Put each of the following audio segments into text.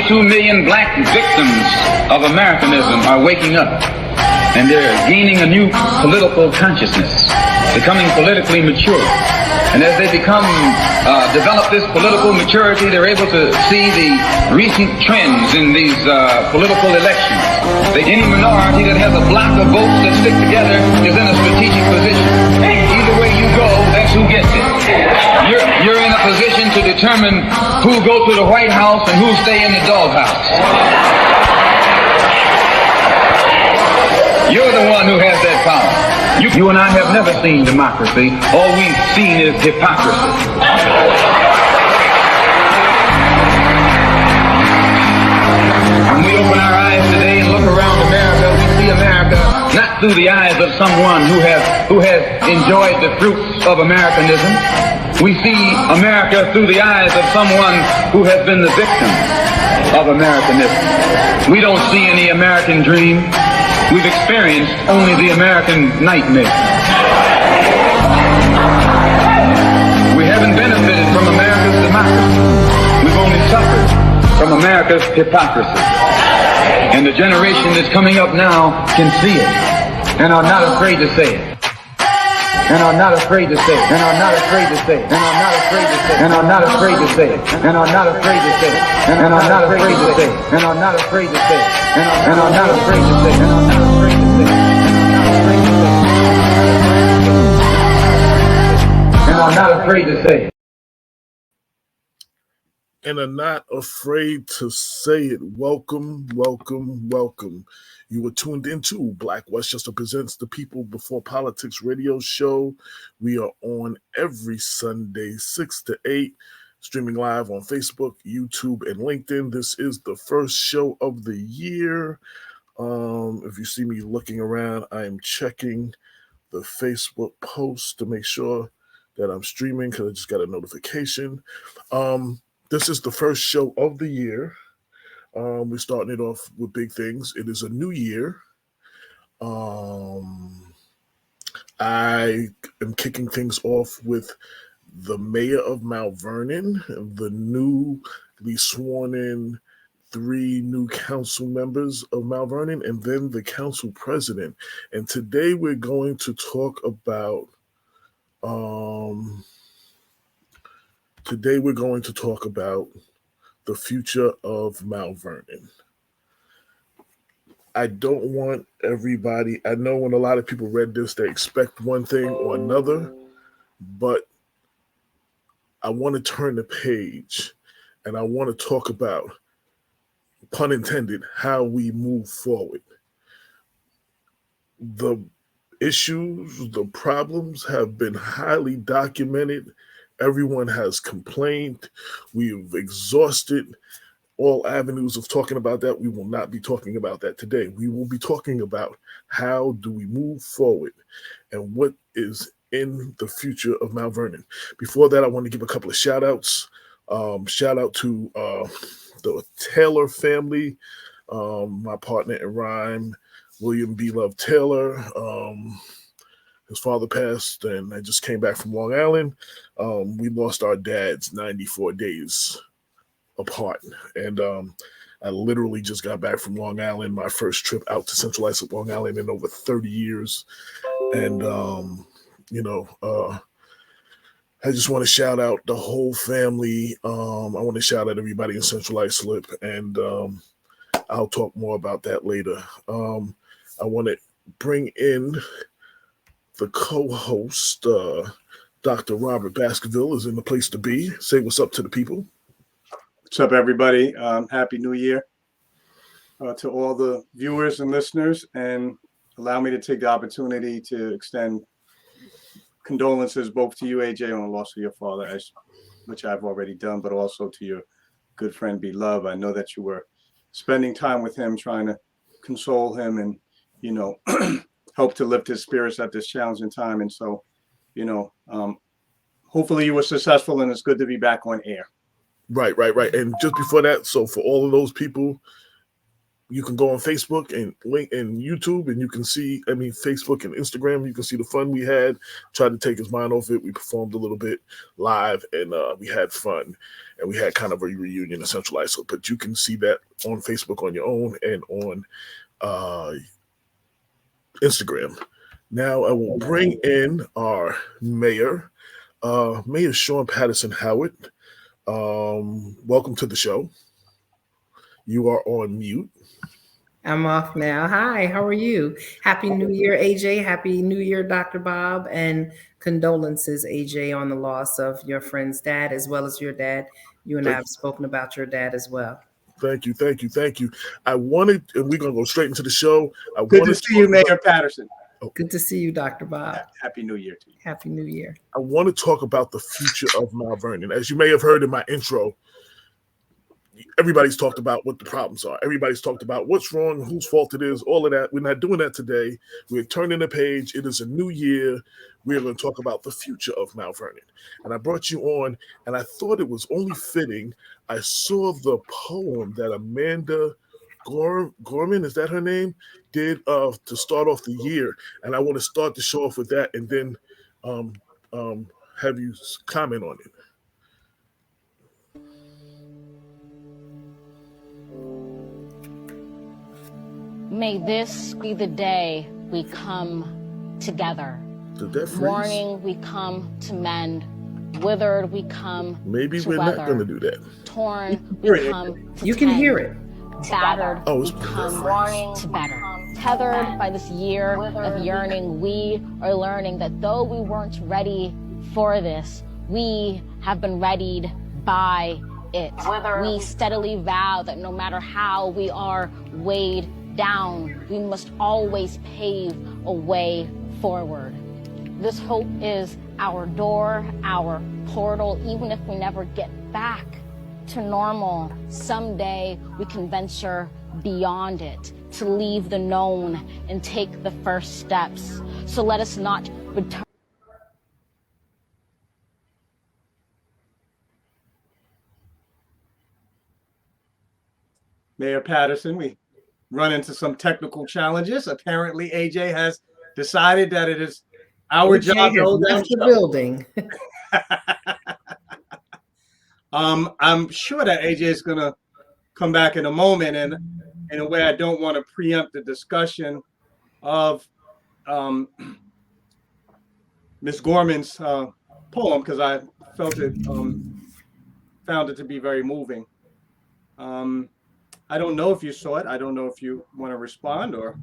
22 million black victims of Americanism are waking up, and they're gaining a new political consciousness, becoming politically mature. And as they develop this political maturity, they're able to see the recent trends in these political elections. Any minority that has a block of votes that stick together is in a strategic position. Either way you go, that's who gets it. You're in a position to determine who go to the White House and who stay in the doghouse. You're the one who has that power. You and I have never seen democracy. All we've seen is hypocrisy. When we open our eyes today and look around America, we see America not through the eyes of someone who has enjoyed the fruits of Americanism. We see America through the eyes of someone who has been the victim of Americanism. We don't see any American dream. We've experienced only the American nightmare. We haven't benefited from America's democracy. We've only suffered from America's hypocrisy. And the generation that's coming up now can see it and are not afraid to say it. And are not afraid to say it. And are not afraid to say it. And are not afraid to say it. And are not afraid to say it. And are not afraid to say it. And are not afraid to say it. And are not afraid to say it. And are not afraid to say it. And are not afraid to say it. And are not afraid to say it. And are not afraid to say it. Welcome, welcome, welcome. You were tuned into Black Westchester Presents the People Before Politics radio show. We are on every Sunday, 6 to 8, streaming live on Facebook, YouTube, and LinkedIn. This is the first show of the year. If you see me looking around, I am checking the Facebook post to make sure that I'm streaming because I just got a notification. This is the first show of the year. We're starting it off with big things. It is a new year. I am kicking things off with the mayor of Mount Vernon, the newly sworn in 3 new council members of Mount Vernon, and then the council president. And today we're going to talk about the future of Mount Vernon. I don't want everybody, I know when a lot of people read this, they expect one thing or another, but I want to turn the page and I want to talk about, pun intended, how we move forward. The issues, the problems have been highly documented. Everyone has complained. We've exhausted all avenues of talking about that. We will not be talking about that today. We will be talking about how do we move forward and what is in the future of Mount Vernon. Before that, I want to give a couple of shout outs. Shout out to the Taylor family, my partner in rhyme, William B. Love Taylor. His father passed, and I just came back from Long Island. We lost our dads 94 days apart. And I literally just got back from Long Island, my first trip out to Central Islip, Long Island in over 30 years. And, I just want to shout out the whole family. I want to shout out everybody in Central Islip, and I'll talk more about that later. I want to bring in the co-host, Dr. Robert Baskerville, is in the place to be. Say what's up to the people. What's up, everybody? Happy New Year to all the viewers and listeners, and allow me to take the opportunity to extend condolences both to you, AJ, on the loss of your father, which I've already done, but also to your good friend, Beloved. I know that you were spending time with him, trying to console him and, help to lift his spirits at this challenging time. And so, hopefully you were successful, and it's good to be back on air. Right. And just before that, so for all of those people, You can go on Facebook and link and YouTube, and you can see, Facebook and Instagram, you can see the fun we had. Tried to take his mind off it. We performed a little bit live, and we had fun, and we had kind of a reunion of Central ISO. But you can see that on Facebook on your own and on Instagram. Now I will bring in our mayor, Mayor Sean Patterson Howard. Welcome to the show. You are on mute. I'm off now. Hi, how are you? Happy New Year, AJ. Happy New Year, Dr. Bob. And condolences, AJ, on the loss of your friend's dad, as well as your dad. You and I have spoken about your dad as well. Thank you. I wanted, and we're going to go straight into the show. Good to see you, Mayor Patterson. Good to see you, Dr. Bob. Happy New Year to you. Happy New Year. I want to talk about the future of Mount Vernon. As you may have heard in my intro, everybody's talked about what the problems are. Everybody's talked about what's wrong, whose fault it is, all of that. We're not doing that today. We're turning the page. It is a new year. We're going to talk about the future of Mount Vernon. And I brought you on, and I thought it was only fitting. I saw the poem that Amanda Gorman, is that her name, did to start off the year. And I want to start the show off with that and then have you comment on it. May this be the day we come together. Mourning we come to mend. Withered we come Maybe to we're weather. not going to do that. Torn we come to You can tend. hear it. Battered it's we come to better. Tethered by this year of yearning, we are learning that though we weren't ready for this, we have been readied by it. We steadily vow that no matter how we are weighed down, we must always pave a way forward. This hope is our door, our portal, even if we never get back to normal. Someday we can venture beyond it, to leave the known and take the first steps. So let us not return. Mayor Patterson, we run into some technical challenges. Apparently, AJ has decided that it is our job to hold down the building. I'm sure that AJ is going to come back in a moment, and in a way, I don't want to preempt the discussion of Ms. Gorman's poem because I felt it, found it to be very moving. I don't know if you saw it. I don't know if you want to respond or.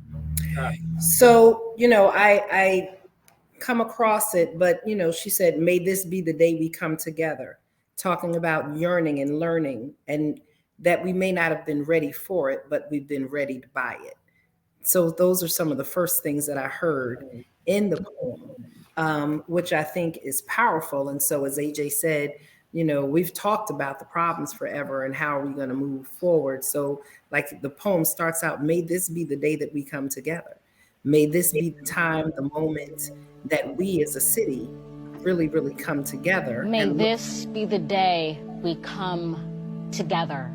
So, I come across it, but, she said, may this be the day we come together, talking about yearning and learning, and that we may not have been ready for it, but we've been readied by it. So those are some of the first things that I heard in the poem, which I think is powerful. And so, as AJ said, we've talked about the problems forever and how are we going to move forward. So like the poem starts out, may this be the day that we come together. May this be the time, the moment that we as a city really, really come together. May this be the day we come together.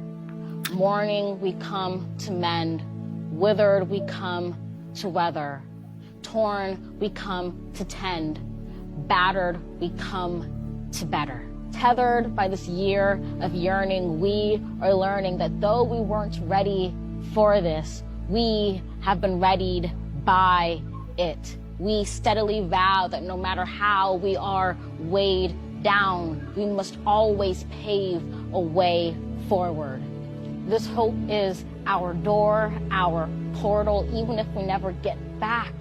Mourning we come to mend. Withered we come to weather. Torn we come to tend. Battered we come to better. Tethered by this year of yearning, we are learning that though we weren't ready for this, we have been readied by it. We steadily vow that no matter how we are weighed down, we must always pave a way forward. This hope is our door, our portal, even if we never get back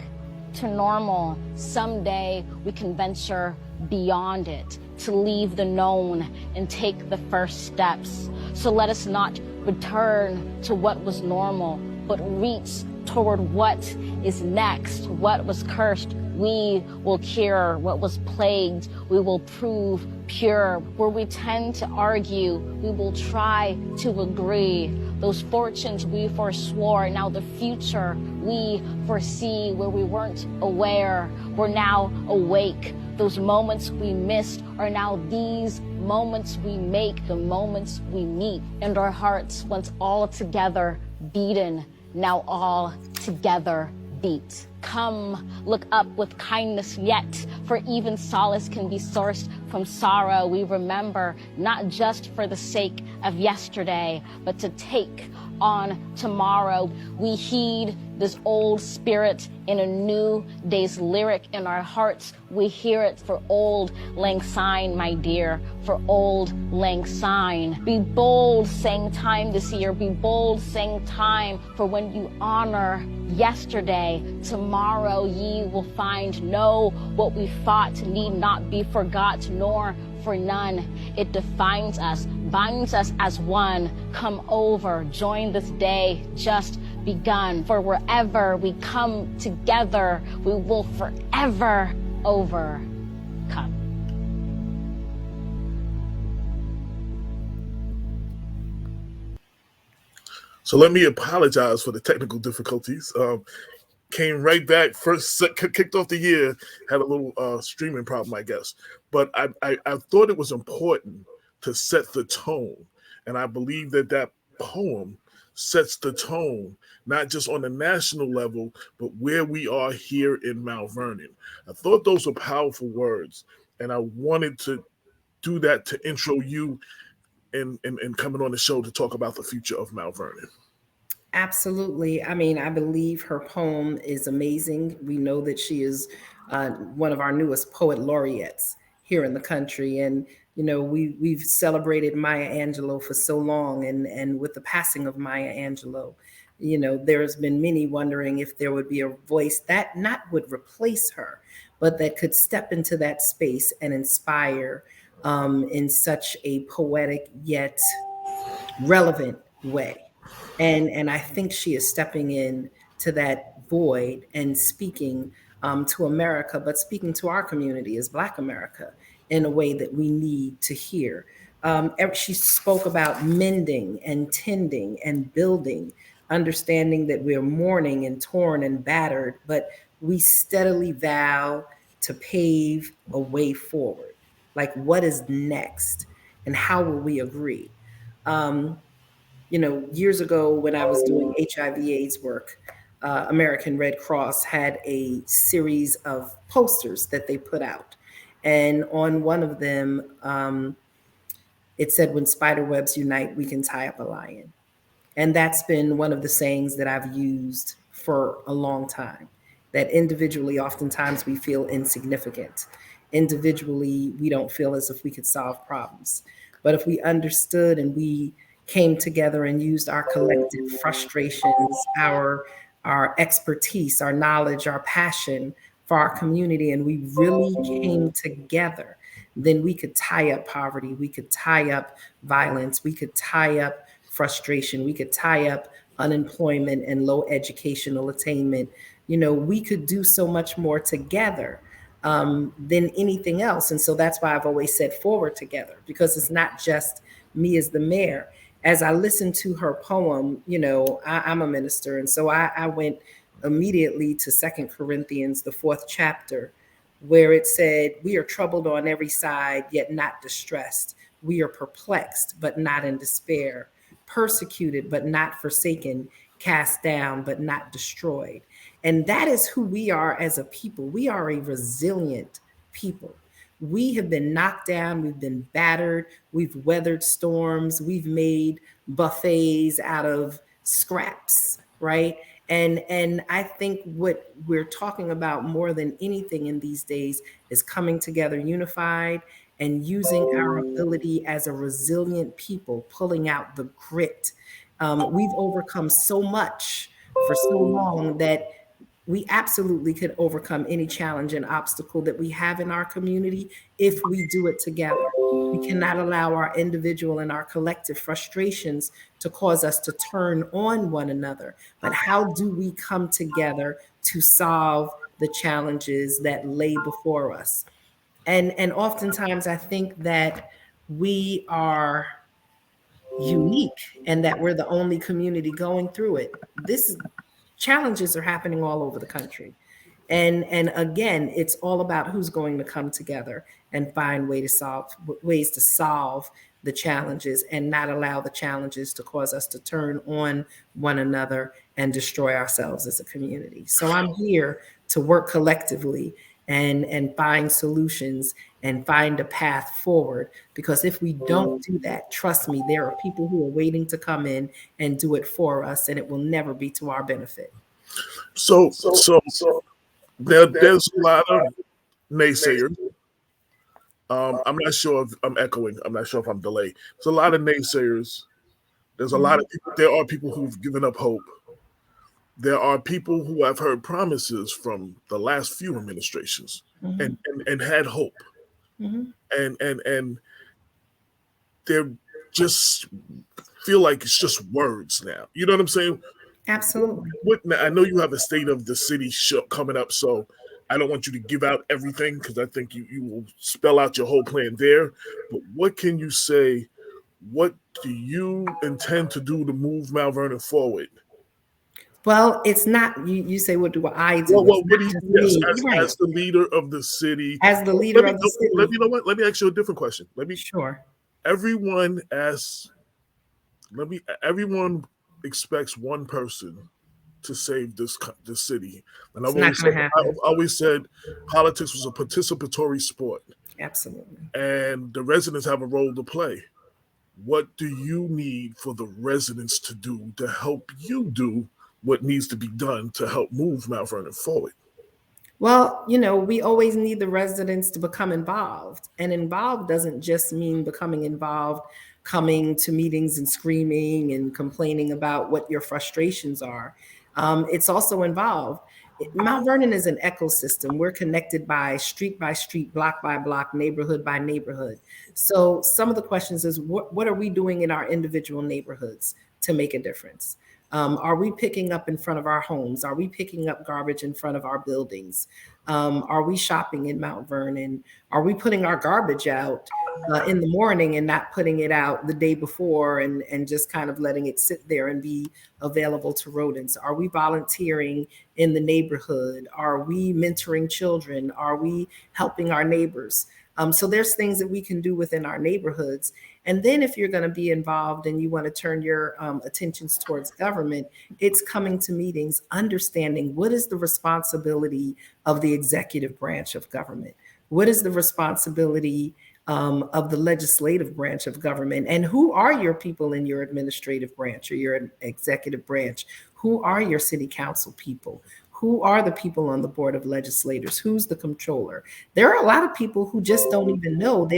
to normal. Someday we can venture beyond it, to leave the known and take the first steps. So let us not return to what was normal, but reach toward what is next. What was cursed, we will cure. What was plagued, we will prove pure. Where we tend to argue, we will try to agree. Those fortunes we forswore, now the future we foresee. Where we weren't aware, we're now awake. Those moments we missed are now these moments we make, the moments we meet. And our hearts, once all together, beaten now all together beat. Come, look up with kindness yet, for even solace can be sourced from sorrow. We remember not just for the sake of yesterday, but to take on tomorrow. We heed this old spirit in a new day's lyric in our hearts. We hear it for old lang syne, my dear, for old lang syne. Be bold, sang time this year. Be bold, sang time, for when you honor yesterday, tomorrow ye will find. Know what we fought need not be forgot, nor for none. It defines us, binds us as one. Come over, join this day just begun. For wherever we come together, we will forever overcome. So let me apologize for the technical difficulties. Came right back, kicked off the year, had a little streaming problem, I guess. But I thought it was important to set the tone. And I believe that poem sets the tone, not just on the national level, but where we are here in Mount Vernon. I thought those were powerful words. And I wanted to do that to intro you and coming on the show to talk about the future of Mount Vernon. Absolutely. I mean, I believe her poem is amazing. We know that she is one of our newest poet laureates here in the country. And, you know, we've celebrated Maya Angelou for so long. And with the passing of Maya Angelou, you know, there's been many wondering if there would be a voice that not would replace her, but that could step into that space and inspire in such a poetic yet relevant way. And I think she is stepping in to that void and speaking to America, but speaking to our community as Black America in a way that we need to hear. She spoke about mending and tending and building, understanding that we're mourning and torn and battered, but we steadily vow to pave a way forward. Like, what is next and how will we agree? You know, years ago when I was doing HIV/AIDS work, American Red Cross had a series of posters that they put out. And on one of them, it said, "When spider webs unite, we can tie up a lion." And that's been one of the sayings that I've used for a long time, that individually, oftentimes we feel insignificant. Individually, we don't feel as if we could solve problems. But if we understood and we came together and used our collective frustrations, our expertise, our knowledge, our passion for our community, and we really came together, then we could tie up poverty, we could tie up violence, we could tie up frustration, we could tie up unemployment and low educational attainment. You know, we could do so much more together than anything else. And so that's why I've always said forward together, because it's not just me as the mayor. As I listened to her poem, you know, I'm a minister. And so I went immediately to 2 Corinthians, the 4th chapter, where it said, "We are troubled on every side, yet not distressed. We are perplexed, but not in despair. Persecuted, but not forsaken. Cast down, but not destroyed." And that is who we are as a people. We are a resilient people. We have been knocked down, we've been battered, we've weathered storms, we've made buffets out of scraps, right? And I think what we're talking about more than anything in these days is coming together unified and using our ability as a resilient people, pulling out the grit. We've overcome so much for so long that we absolutely could overcome any challenge and obstacle that we have in our community if we do it together. We cannot allow our individual and our collective frustrations to cause us to turn on one another. But how do we come together to solve the challenges that lay before us? And oftentimes I think that we are unique and that we're the only community going through it. This challenges are happening all over the country. And again, it's all about who's going to come together and find ways to solve the challenges and not allow the challenges to cause us to turn on one another and destroy ourselves as a community. So I'm here to work collectively and find solutions and find a path forward. Because if we don't do that, trust me, there are people who are waiting to come in and do it for us, and it will never be to our benefit. So there's a lot of naysayers. I'm not sure if I'm echoing. I'm not sure if I'm delayed. There's a lot of naysayers. There's a lot of people. There are people who've given up hope. There are people who have heard promises from the last few administrations and had hope. And they're just feel like it's just words now. You know what I'm saying? Absolutely. I know you have a state of the city show coming up, so I don't want you to give out everything because I think you will spell out your whole plan there. But what can you say? What do you intend to do to move Mount Vernon forward? Well, it's not, you say, what do I do? Well, what do you, yes, Right. as the leader of the city. As the leader of the city. You know what? Let me ask you a different question. Sure. Everyone expects one person to save this city. And I've always said politics was a participatory sport. Absolutely. And the residents have a role to play. What do you need for the residents to do to help you do what needs to be done to help move Mount Vernon forward? Well, we always need the residents to become involved. And involved doesn't just mean becoming involved, coming to meetings and screaming and complaining about what your frustrations are. It's also involved. Mount Vernon is an ecosystem. We're connected by street, block by block, neighborhood by neighborhood. So some of the questions is, what are we doing in our individual neighborhoods to make a difference? Are we picking up in front of our homes? Are we picking up garbage in front of our buildings? Are we shopping in Mount Vernon? Are we putting our garbage out in the morning and not putting it out the day before and just kind of letting it sit there and be available to rodents? Are we volunteering in the neighborhood? Are we mentoring children? Are we helping our neighbors? So there's things that we can do within our neighborhoods. And then if you're going to be involved and you want to turn your attentions towards government, it's coming to meetings, understanding what is the responsibility of the executive branch of government? What is the responsibility of the legislative branch of government? And who are your people in your administrative branch or your executive branch? Who are your city council people? Who are the people on the board of legislators? Who's the controller? There are a lot of people who just don't even know.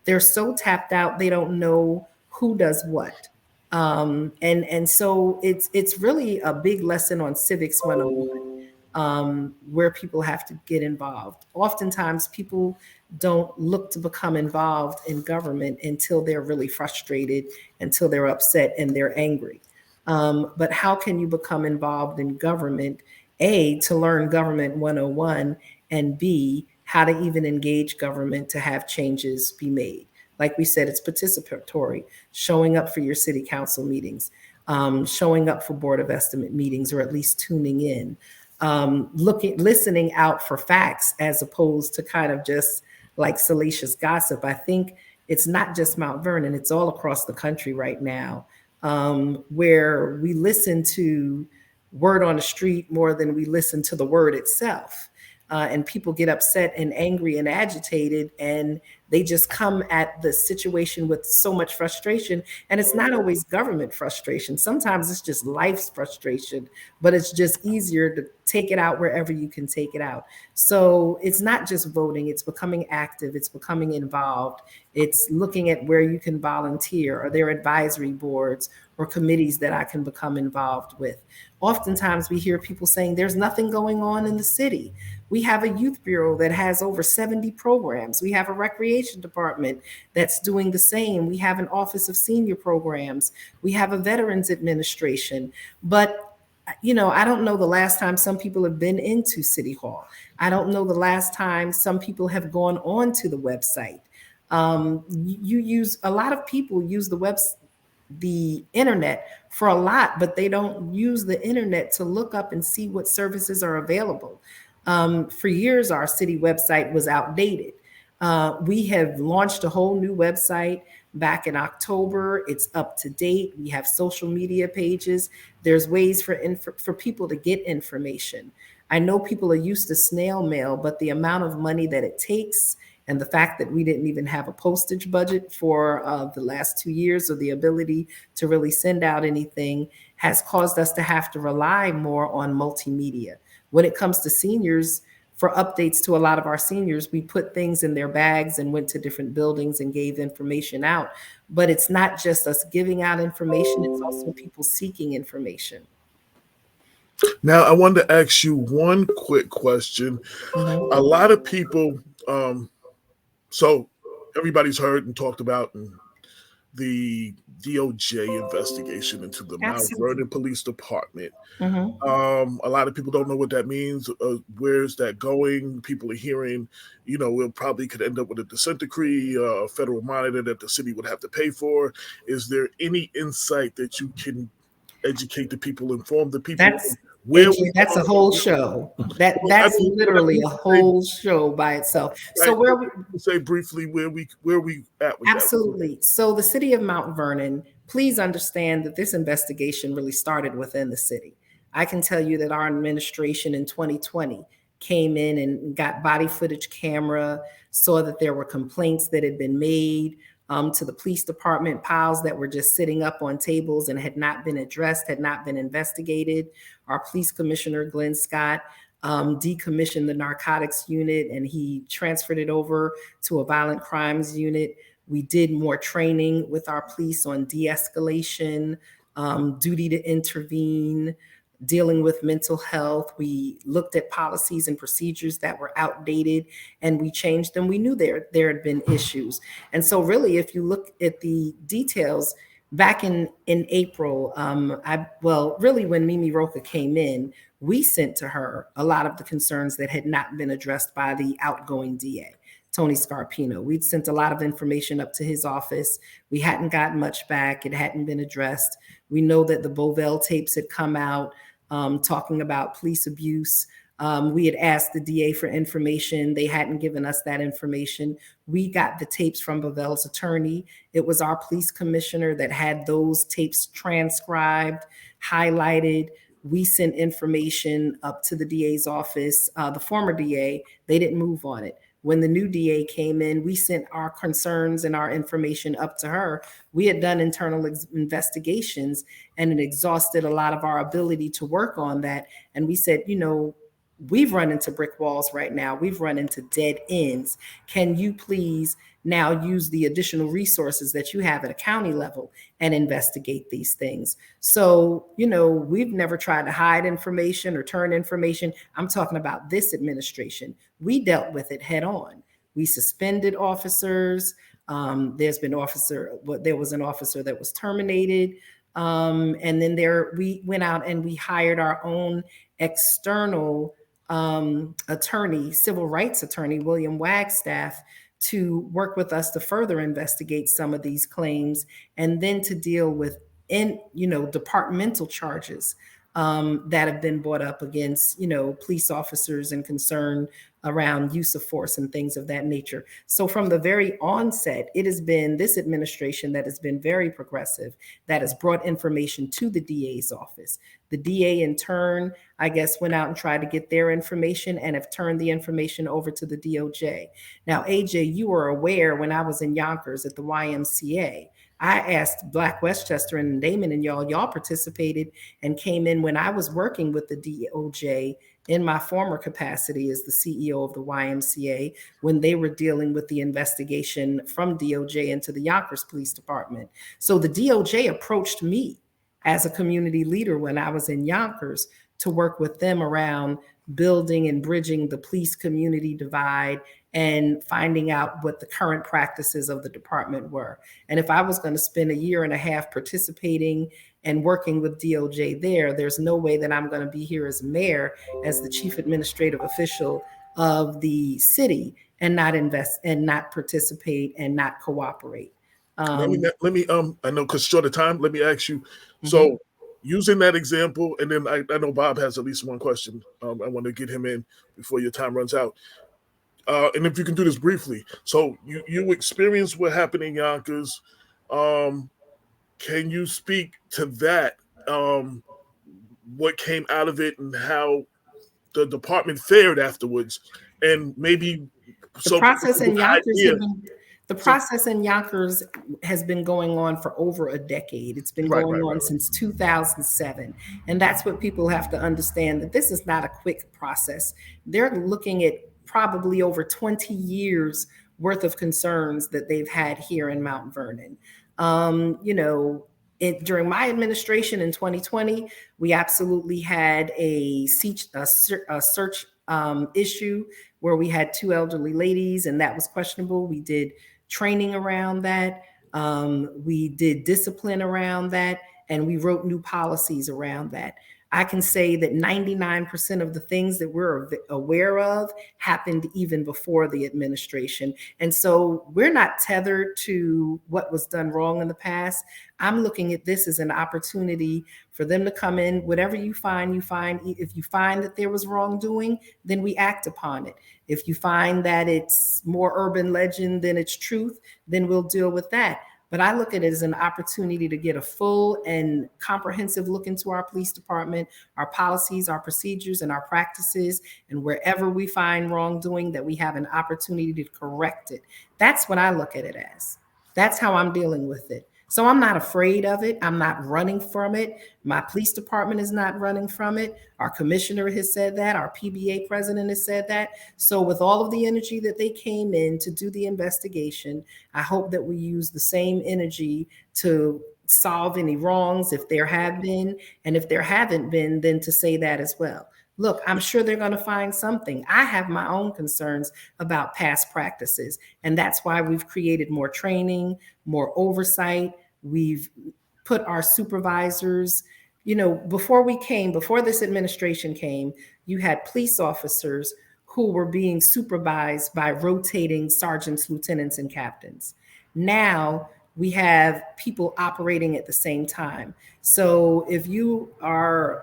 They're so tapped out, they don't know who does what. And so it's really a big lesson on Civics 101, where people have to get involved. Oftentimes people don't look to become involved in government until they're really frustrated, until they're upset and they're angry. But how can you become involved in government? A, to learn government 101, and B, how to even engage government to have changes be made. Like we said, it's participatory, showing up for your city council meetings, showing up for board of estimate meetings, or at least tuning in, listening out for facts as opposed to kind of just like salacious gossip. I think it's not just Mount Vernon, it's all across the country right now, where we listen to word on the street more than we listen to the word itself. And people get upset and angry and agitated, and they just come at the situation with so much frustration. And it's not always government frustration. Sometimes it's just life's frustration, but it's just easier to take it out wherever you can take it out. So it's not just voting, it's becoming active, it's becoming involved. It's looking at where you can volunteer. Are there advisory boards or committees that I can become involved with? Oftentimes we hear people saying there's nothing going on in the city. We have a youth bureau that has over 70 programs. We have a recreation department that's doing the same. We have an office of senior programs. We have a veterans administration. But I don't know the last time some people have been into City Hall. I don't know the last time some people have gone on to the website. A lot of people use the internet for a lot, but they don't use the internet to look up and see what services are available. For years, our city website was outdated. We have launched a whole new website. back in October. It's up to date. We have social media pages. There's ways for people to get information. I know people are used to snail mail, but the amount of money that it takes and the fact that we didn't even have a postage budget for the last 2 years or the ability to really send out anything has caused us to have to rely more on multimedia. When it comes to seniors, for updates to a lot of our seniors, we put things in their bags and went to different buildings and gave information out. But it's not just us giving out information, it's also people seeking information. Now, I wanted to ask you one quick question. A lot of people, so everybody's heard and talked about the DOJ investigation into the Mount Absolutely. Vernon Police Department. Mhm. A lot of people don't know what that means. Where's that going? People are hearing, we'll probably could end up with a consent decree, a federal monitor that the city would have to pay for. Is there any insight that you can educate the people, inform the people That's where AJ, we that's are? a whole show. That's literally a whole show by itself. So Right, where we say briefly where we at with that. absolutely. So the city of Mount Vernon, please understand that this investigation really started within the city. I can tell you that our administration in 2020 came in and got body footage camera, saw that there were complaints that had been made to the police department, piles that were just sitting up on tables and had not been addressed, had not been investigated. Our police commissioner, Glenn Scott, decommissioned the narcotics unit and he transferred it over to a violent crimes unit. We did more training with our police on de-escalation, duty to intervene, dealing with mental health. We looked at policies and procedures that were outdated and we changed them. We knew there had been issues. And so really, if you look at the details, back in April, really when Mimi Roca came in, we sent to her a lot of the concerns that had not been addressed by the outgoing DA. Tony Scarpino. We'd sent a lot of information up to his office. We hadn't gotten much back. It hadn't been addressed. We know that the Bovell tapes had come out talking about police abuse. We had asked the DA for information. They hadn't given us that information. We got the tapes from Bovell's attorney. It was our police commissioner that had those tapes transcribed, highlighted. We sent information up to the DA's office. The former DA, they didn't move on it. When the new DA came in, we sent our concerns and our information up to her. We had done internal investigations and it exhausted a lot of our ability to work on that. And we said, we've run into brick walls right now. We've run into dead ends. Can you please now use the additional resources that you have at a county level and investigate these things? So, we've never tried to hide information or turn information. I'm talking about this administration. We dealt with it head on. We suspended officers. There was an officer that was terminated. And then we went out and we hired our own external attorney, civil rights attorney, William Wagstaff, to work with us to further investigate some of these claims and then to deal with departmental charges that have been brought up against, police officers and concern around use of force and things of that nature. So from the very onset, it has been this administration that has been very progressive, that has brought information to the DA's office. The DA in turn, I guess, went out and tried to get their information and have turned the information over to the DOJ. Now, AJ, you were aware when I was in Yonkers at the YMCA, I asked Black Westchester and Damon and y'all participated and came in when I was working with the DOJ in my former capacity as the CEO of the YMCA, when they were dealing with the investigation from DOJ into the Yonkers Police Department. So the DOJ approached me as a community leader when I was in Yonkers to work with them around building and bridging the police community divide and finding out what the current practices of the department were. And if I was going to spend a year and a half participating and working with DOJ there's no way that I'm going to be here as mayor, as the chief administrative official of the city and not invest and not participate and not cooperate. Let me I know because short of time, let me ask you. So using that example, and then I know Bob has at least one question. I want to get him in before your time runs out. And if you can do this briefly. So you experienced what happened in Yonkers. Can you speak to that? What came out of it and how the department fared afterwards, and maybe The so people process can get in an Yonkers idea. the So, process in Yonkers has been going on for over a decade. It's been right, going right, right, on right. since 2007. And that's what people have to understand, that this is not a quick process. They're looking at probably over 20 years worth of concerns that they've had here in Mount Vernon. You know, during my administration in 2020, we absolutely had a search issue where we had two elderly ladies, and that was questionable. We did training around that. We did discipline around that, and we wrote new policies around that. I can say that 99% of the things that we're aware of happened even before the administration. And so we're not tethered to what was done wrong in the past. I'm looking at this as an opportunity for them to come in. Whatever you find, you find. If you find that there was wrongdoing, then we act upon it. If you find that it's more urban legend than it's truth, then we'll deal with that. But I look at it as an opportunity to get a full and comprehensive look into our police department, our policies, our procedures, and our practices. And wherever we find wrongdoing, that we have an opportunity to correct it. That's what I look at it as. That's how I'm dealing with it. So I'm not afraid of it. I'm not running from it. My police department is not running from it. Our commissioner has said that. Our PBA president has said that. So with all of the energy that they came in to do the investigation, I hope that we use the same energy to solve any wrongs if there have been. And if there haven't been, then to say that as well. Look, I'm sure they're going to find something. I have my own concerns about past practices, and that's why we've created more training, more oversight. We've put our supervisors, before this administration came, you had police officers who were being supervised by rotating sergeants, lieutenants, and captains. Now we have people operating at the same time. So if you're on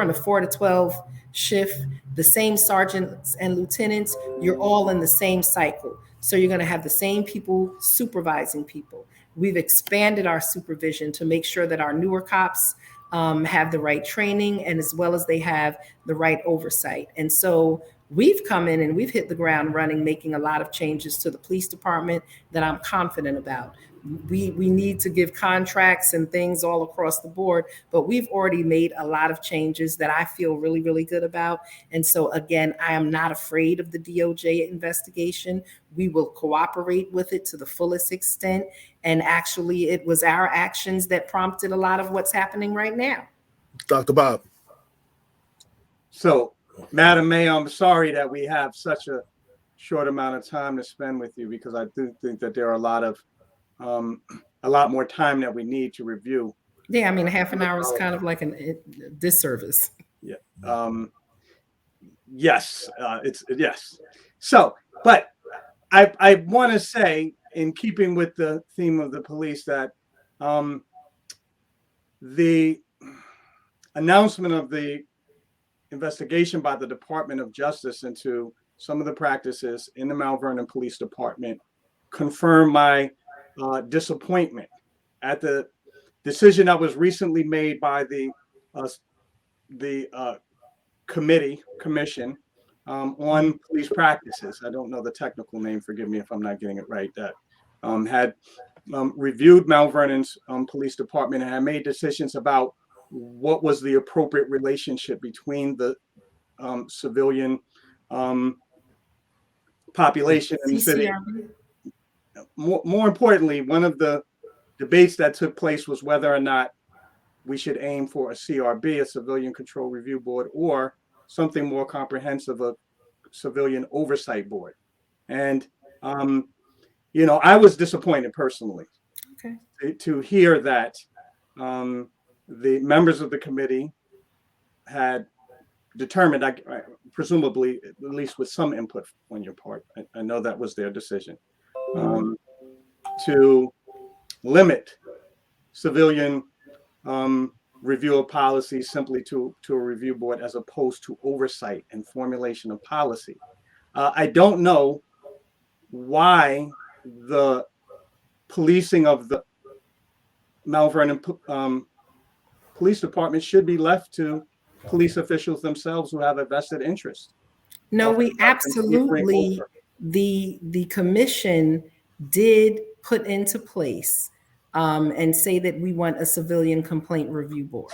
a 4 to 12 shift, the same sergeants and lieutenants, you're all in the same cycle. So you're going to have the same people supervising people. We've expanded our supervision to make sure that our newer cops have the right training, and as well as they have the right oversight. And so we've come in and we've hit the ground running, making a lot of changes to the police department that I'm confident about. We need to give contracts and things all across the board, but we've already made a lot of changes that I feel really, really good about. And so again, I am not afraid of the DOJ investigation. We will cooperate with it to the fullest extent. And actually, it was our actions that prompted a lot of what's happening right now. Dr. Bob. So, Madam Mayor, I'm sorry that we have such a short amount of time to spend with you, because I do think that there are a lot more time that we need to review. Yeah, I mean, half an hour is kind of like a disservice. Yeah. Yes. Yes. So, but I want to say, in keeping with the theme of the police, that the announcement of the investigation by the Department of Justice into some of the practices in the Mount Vernon Police Department confirmed my disappointment at the decision that was recently made by the commission on police practices. I don't know the technical name. Forgive me if I'm not getting it right. That had reviewed Mount Vernon's police department and had made decisions about what was the appropriate relationship between the civilian population in the city. More importantly, one of the debates that took place was whether or not we should aim for a CRB, a Civilian Control Review Board, or something more comprehensive, a Civilian Oversight Board. And, I was disappointed personally to hear that the members of the committee had determined, presumably, at least with some input on your part, I know that was their decision, to limit civilian review of policy simply to a review board, as opposed to oversight and formulation of policy. I don't know why the policing of the Mount Vernon police department should be left to police officials themselves who have a vested interest. No, we absolutely, the commission did put into place and say that we want a civilian complaint review board.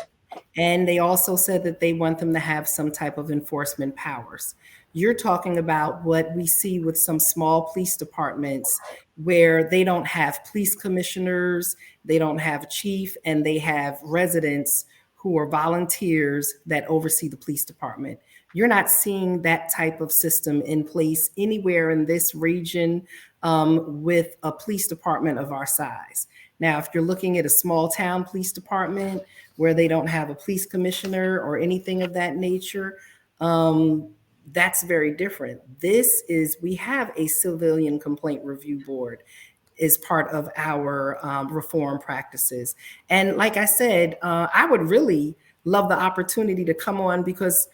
And they also said that they want them to have some type of enforcement powers. You're talking about what we see with some small police departments where they don't have police commissioners, they don't have a chief, and they have residents who are volunteers that oversee the police department. You're not seeing that type of system in place anywhere in this region with a police department of our size. Now, if you're looking at a small town police department where they don't have a police commissioner or anything of that nature, that's very different. We have a civilian complaint review board is part of our reform practices. And like I said, I would really love the opportunity to come on because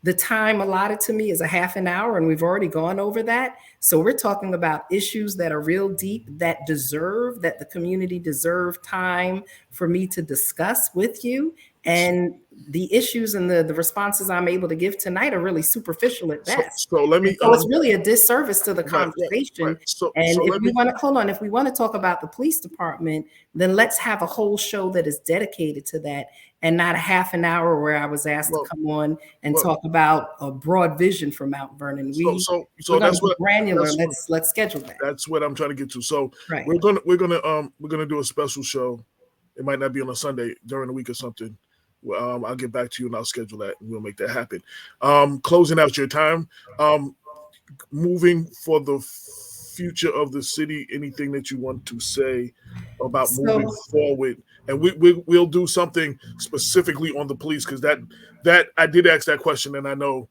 the time allotted to me is a half an hour and we've already gone over that. So we're talking about issues that are real deep that the community deserve time for me to discuss with you. And the issues and the responses I'm able to give tonight are really superficial at best. So let me. So it's really a disservice to the conversation. Right. If we want to talk about the police department, then let's have a whole show that is dedicated to that, and not a half an hour where I was asked to come on and talk about a broad vision for Mount Vernon. So that's what granular. Let's schedule that. That's what I'm trying to get to. So right. we're gonna do a special show. It might not be on a Sunday during the week or something. I'll get back to you and I'll schedule that and we'll make that happen. Closing out your time, moving for the future of the city, anything that you want to say about moving forward? And we'll do something specifically on the police because that I did ask that question and I know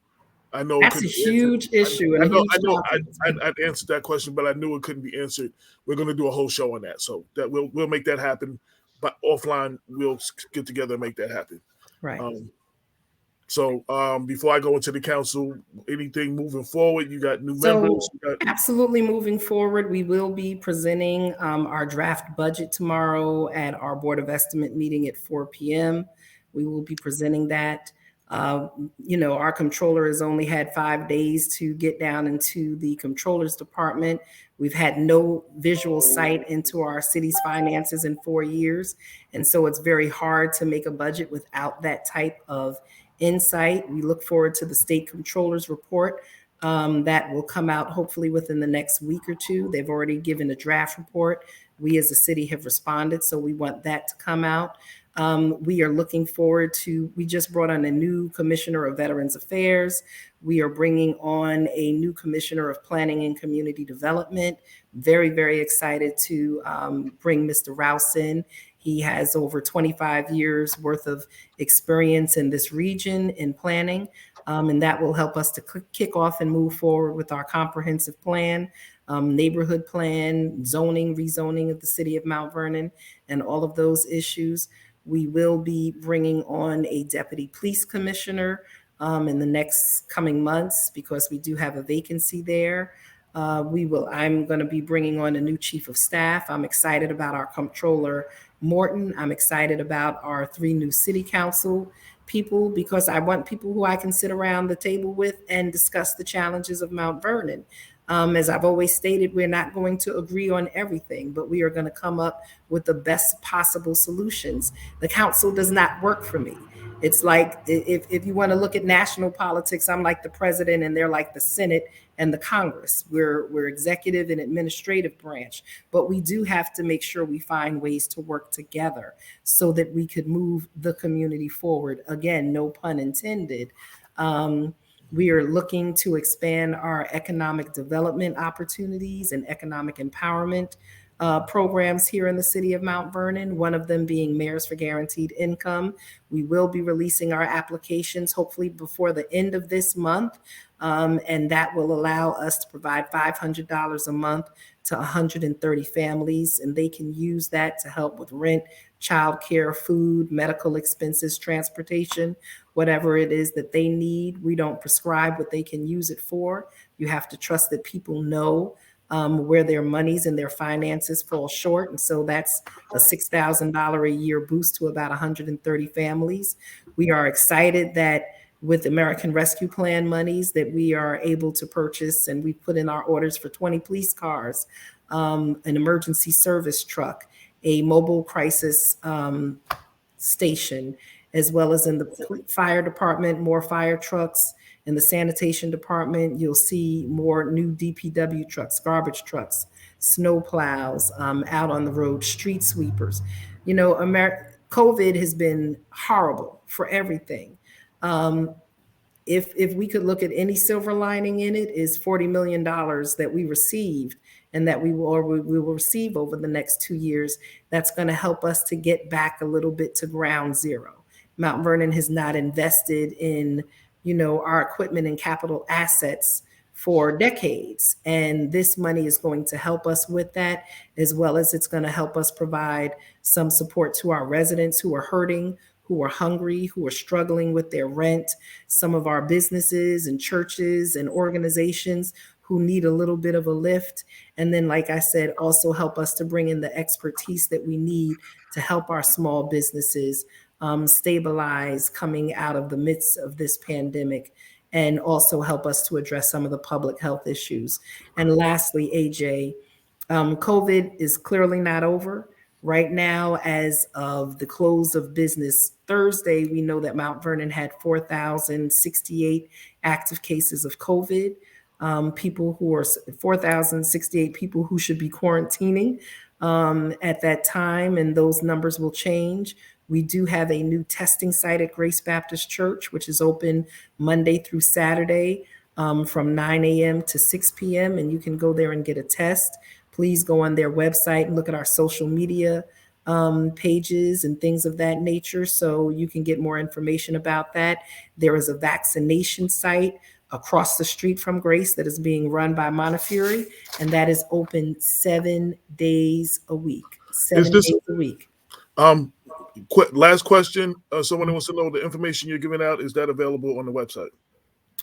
that's a huge issue. I'd answered that question, but I knew it couldn't be answered. We're going to do a whole show on that, so that we'll make that happen. But offline, we'll get together and make that happen. Right. So before I go into the council, anything moving forward? You got new members? Absolutely moving forward. We will be presenting our draft budget tomorrow at our Board of Estimate meeting at 4 p.m. We will be presenting that. Our controller has only had 5 days to get down into the controller's department. We've had no visual sight into our city's finances in 4 years. And so it's very hard to make a budget without that type of insight. We look forward to the state controller's report that will come out hopefully within the next week or two. They've already given a draft report. We as a city have responded, so we want that to come out. We are looking forward to, we just brought on a new commissioner of Veterans Affairs. We are bringing on a new commissioner of Planning and Community Development. Very, very excited to bring Mr. Rouse in. He has over 25 years worth of experience in this region in planning, and that will help us to kick off and move forward with our comprehensive plan, neighborhood plan, zoning, rezoning of the city of Mount Vernon, and all of those issues. We will be bringing on a deputy police commissioner in the next coming months because we do have a vacancy there. I'm going to be bringing on a new chief of staff. I'm excited about our comptroller, Morton. I'm excited about our 3 new city council people because I want people who I can sit around the table with and discuss the challenges of Mount Vernon. As I've always stated, we're not going to agree on everything, but we are going to come up with the best possible solutions. The council does not work for me. It's like if you want to look at national politics, I'm like the president and they're like the Senate and the Congress. We're executive and administrative branch, but we do have to make sure we find ways to work together so that we could move the community forward. Again, no pun intended. We are looking to expand our economic development opportunities and economic empowerment programs here in the city of Mount Vernon, one of them being Mayors for Guaranteed Income. We will be releasing our applications hopefully before the end of this month, and that will allow us to provide $500 a month to 130 families, and they can use that to help with rent, childcare, food, medical expenses, transportation, whatever it is that they need. We don't prescribe what they can use it for. You have to trust that people know where their monies and their finances fall short. And so that's a $6,000 a year boost to about 130 families. We are excited that with American Rescue Plan monies that we are able to purchase, and we put in our orders for 20 police cars, an emergency service truck, a mobile crisis station, as well as in the fire department, more fire trucks. In the sanitation department, you'll see more new DPW trucks, garbage trucks, snow plows out on the road, street sweepers. You know, COVID has been horrible for everything. If we could look at any silver lining in it, is $40 million that we received and that we will receive over the next 2 years. That's going to help us to get back a little bit to ground zero. Mount Vernon has not invested in, you know, our equipment and capital assets for decades. And this money is going to help us with that, as well as it's going to help us provide some support to our residents who are hurting, who are hungry, who are struggling with their rent, some of our businesses and churches and organizations who need a little bit of a lift. And then, like I said, also help us to bring in the expertise that we need to help our small businesses stabilize coming out of the midst of this pandemic, and also help us to address some of the public health issues. And lastly, AJ, COVID is clearly not over. Right now, as of the close of business Thursday, we know that Mount Vernon had 4,068 active cases of COVID. People who are 4,068 people who should be quarantining at that time, and those numbers will change. We do have a new testing site at Grace Baptist Church, which is open Monday through Saturday from 9 a.m. to 6 p.m. And you can go there and get a test. Please go on their website and look at our social media pages and things of that nature, so you can get more information about that. There is a vaccination site across the street from Grace that is being run by Montefiore, and that is open 7 days a week. 7 days a week. Last question. Someone wants to know the information you're giving out. Is that available on the website?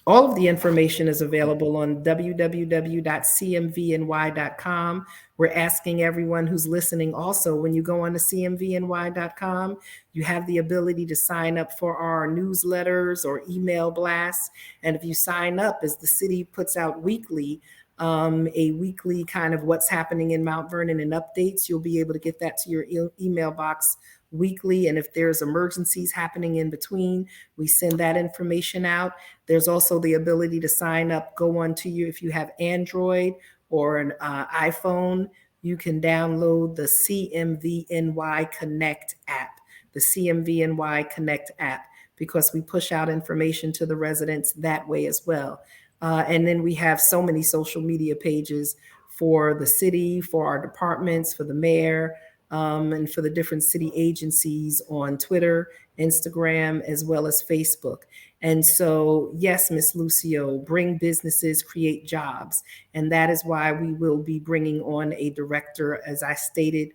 All of the information is available on www.cmvny.com. We're asking everyone who's listening also, when you go on to cmvny.com, you have the ability to sign up for our newsletters or email blasts. And if you sign up, as the city puts out weekly, a weekly kind of what's happening in Mount Vernon and updates, you'll be able to get that to your email box weekly. And if there's emergencies happening in between, we send that information out. There's also the ability to sign up, go on to you. If you have Android or an iPhone, you can download the CMVNY Connect app, the CMVNY Connect app, because we push out information to the residents that way as well. And then we have so many social media pages for the city, for our departments, for the mayor, and for the different city agencies on Twitter, Instagram, as well as Facebook. And so, yes, Ms. Lucio, bring businesses, create jobs. And that is why we will be bringing on a director, as I stated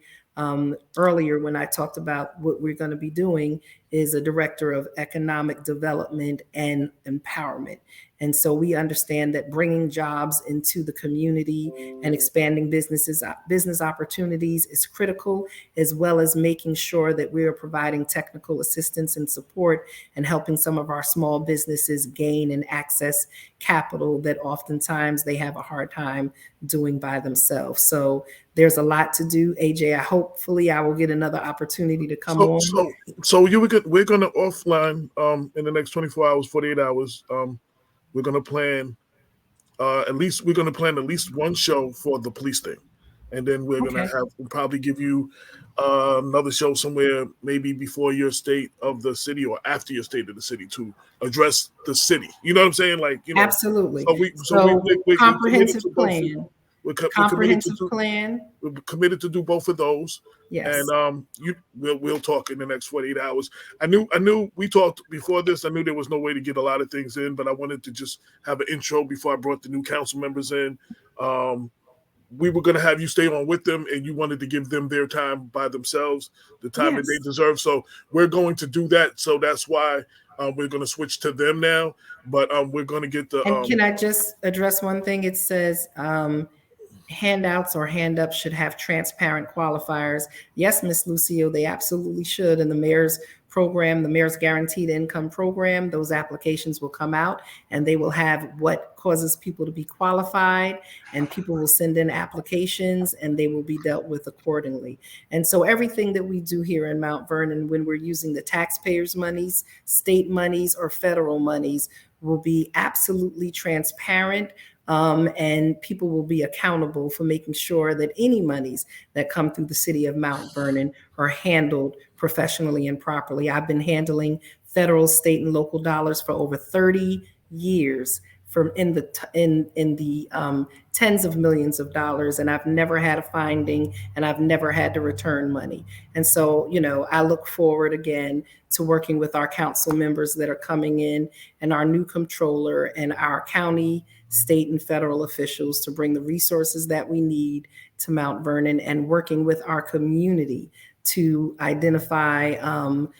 earlier when I talked about what we're going to be doing, is a director of economic development and empowerment. And so we understand that bringing jobs into the community and expanding business opportunities is critical, as well as making sure that we are providing technical assistance and support and helping some of our small businesses gain and access capital that oftentimes they have a hard time doing by themselves. So there's a lot to do, AJ. Hopefully I will get another opportunity to come on. So we're going to offline in the next 24 hours, 48 hours. We're going to plan at least one show for the police thing. And then we'll probably give you another show somewhere, maybe before your state of the city or after your state of the city, to address the city. You know what I'm saying? Like, you know, absolutely. So we're comprehensive plan. We're committed to do both of those. Yes. And we'll talk in the next 48 hours. I knew we talked before this. I knew there was no way to get a lot of things in, but I wanted to just have an intro before I brought the new council members in. We were going to have you stay on with them, and you wanted to give them their time by themselves, the time that they deserve. So we're going to do that. So that's why we're going to switch to them now. But we're going to get the. And can I just address one thing? It says handouts or hand-ups should have transparent qualifiers. Yes, Ms. Lucio, they absolutely should. In the mayor's program, the mayor's guaranteed income program, those applications will come out and they will have what causes people to be qualified, and people will send in applications and they will be dealt with accordingly. And so everything that we do here in Mount Vernon, when we're using the taxpayers' monies, state monies, or federal monies, will be absolutely transparent. And people will be accountable for making sure that any monies that come through the city of Mount Vernon are handled professionally and properly. I've been handling federal, state, and local dollars for over 30 years, from in the tens of millions of dollars, and I've never had a finding, and I've never had to return money. And so, I look forward again to working with our council members that are coming in, and our new comptroller, and our county, state, and federal officials to bring the resources that we need to Mount Vernon, and working with our community to identify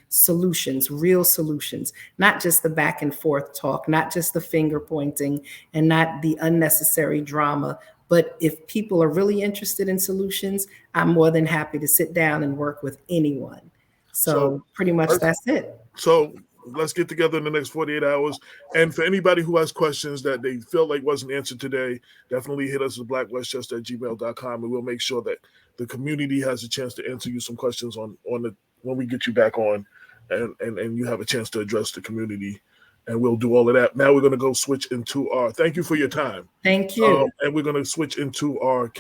solutions, real solutions, not just the back and forth talk, not just the finger pointing, and not the unnecessary drama. But if people are really interested in solutions, I'm more than happy to sit down and work with anyone. So pretty much that's it. So let's get together in the next 48 hours. And for anybody who has questions that they feel like wasn't answered today, definitely hit us at blackwestchester@gmail.com, and we'll make sure that the community has a chance to answer you some questions on when we get you back on, and you have a chance to address the community, and we'll do all of that. Now we're going to go switch into thank you for your time. Thank you. And we're going to switch into our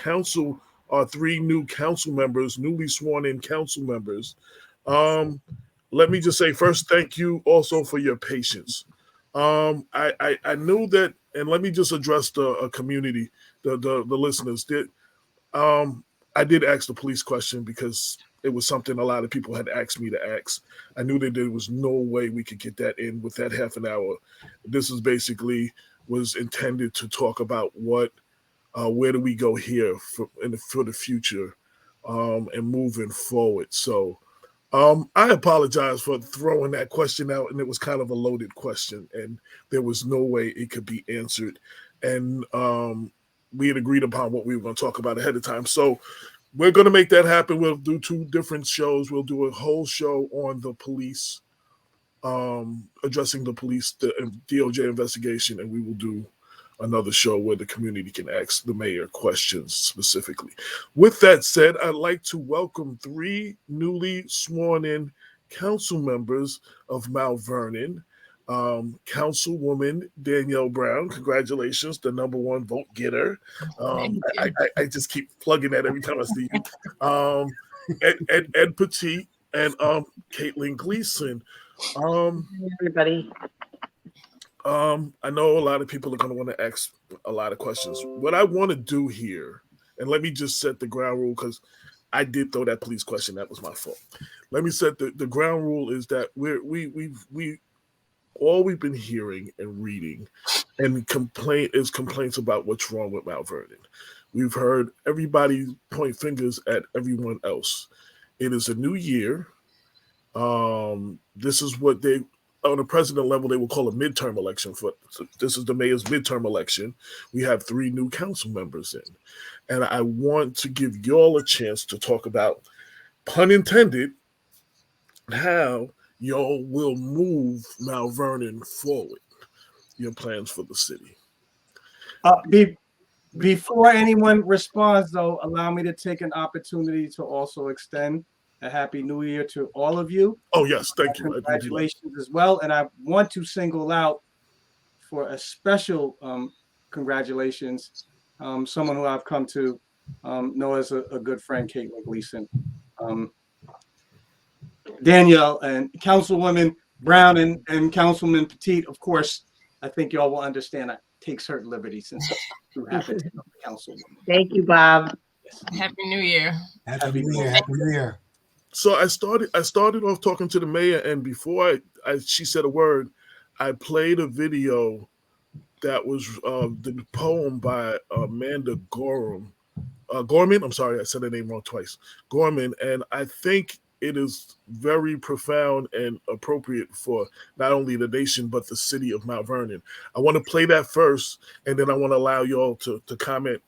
three new council members, newly sworn in council members. Let me just say first, thank you also for your patience. I knew that, and let me just address the community, the listeners. I did ask the police question because it was something a lot of people had asked me to ask. I knew that there was no way we could get that in with that half an hour. This was intended to talk about where do we go here for the future, and moving forward. So I apologize for throwing that question out, and it was kind of a loaded question, and there was no way it could be answered. And we had agreed upon what we were going to talk about ahead of time. So we're going to make that happen. We'll do 2 different shows. We'll do a whole show on the police, addressing the police, the Doj investigation, and we will do another show where the community can ask the mayor questions specifically. With that said, I'd like to welcome 3 newly sworn in council members of Mount Vernon. Councilwoman Danielle Brown, congratulations, the #1 vote getter. I just keep plugging that every time I see you. Ed Petit and Caitlin Gleason. Everybody. I know a lot of people are going to want to ask a lot of questions. What I want to do here, and let me just set the ground rule, because I did throw that police question. That was my fault. Let me set the ground rule is that all we've been hearing and reading and complaints about what's wrong with Mount Vernon. We've heard everybody point fingers at everyone else. It is a new year. This is what on a president level, they will call a midterm election. This is the mayor's midterm election. We have 3 new council members in. And I want to give y'all a chance to talk about, pun intended, how y'all will move Mount Vernon forward. Your plans for the city. Before anyone responds, though, allow me to take an opportunity to also extend a Happy New Year to all of you. Oh, yes, thank you. Congratulations as well. And I want to single out for a special congratulations, someone who I've come to know as a good friend, Caitlin Gleason. Danielle and Councilwoman Brown and Councilman Petit, of course, I think y'all will understand I take certain liberties since you happen to know the Councilwoman. Thank you, Bob. Yes. Happy New Year. Happy New Year. Happy New Year. So I started off talking to the mayor, and before she said a word, I played a video that was the poem by Amanda Gorman. I'm sorry, I said her name wrong twice. Gorman, and I think it is very profound and appropriate for not only the nation, but the city of Mount Vernon. I want to play that first, and then I want to allow y'all to comment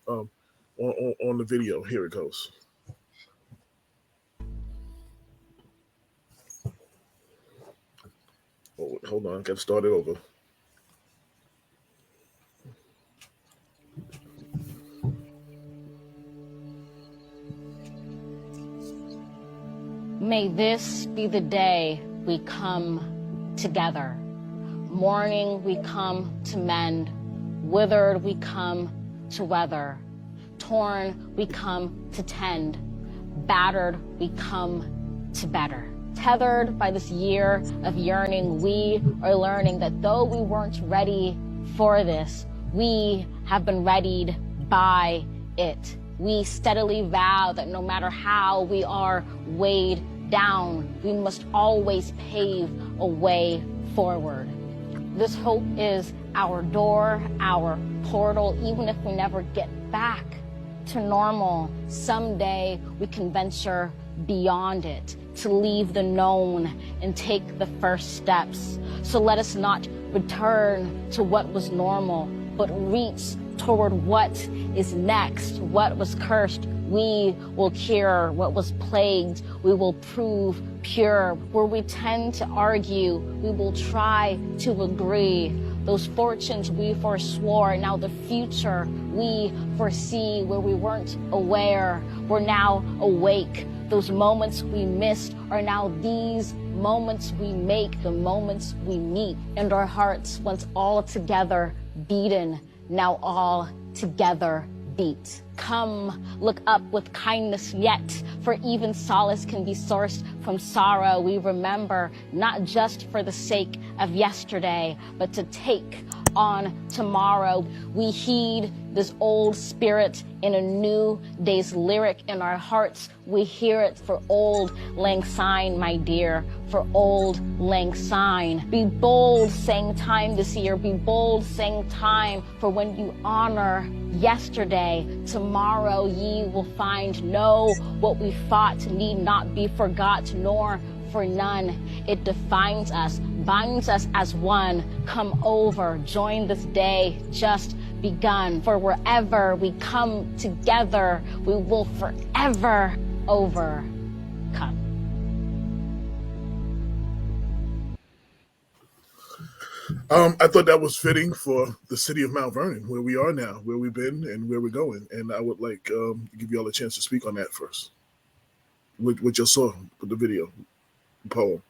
on the video. Here it goes. Oh, hold on, got to start it over. May this be the day we come together. Mourning, we come to mend. Withered, we come to weather. Torn, we come to tend. Battered, we come to better. Tethered by this year of yearning, we are learning that though we weren't ready for this, we have been readied by it. We steadily vow that no matter how we are weighed down, we must always pave a way forward. This hope is our door, our portal. Even if we never get back to normal, someday we can venture beyond it, to leave the known and take the first steps. So let us not return to what was normal, but reach toward what is next. What was cursed, we will cure. What was plagued, we will prove pure. Where we tend to argue, we will try to agree. Those fortunes we forswore, now the future we foresee. Where we weren't aware, we're now awake. Those moments we missed are now these moments we make, the moments we meet. And our hearts, once all together beaten, now all together beat. Come, look up with kindness yet, for even solace can be sourced from sorrow. We remember not just for the sake of yesterday, but to take on tomorrow. We heed this old spirit in a new day's lyric in our hearts. We hear it for Old Lang Syne, my dear, for Old Lang Syne. Be bold, saying time this year. Be bold, saying time, for when you honor yesterday, tomorrow ye will find. Know what we fought need not be forgot, nor for none. It defines us, binds us as one. Come over, join this day just begun. For wherever we come together, we will forever overcome. I thought that was fitting for the city of Mount Vernon, where we are now, where we've been, and where we're going. And I would like to give you all a chance to speak on that first. What you saw with the video, poem.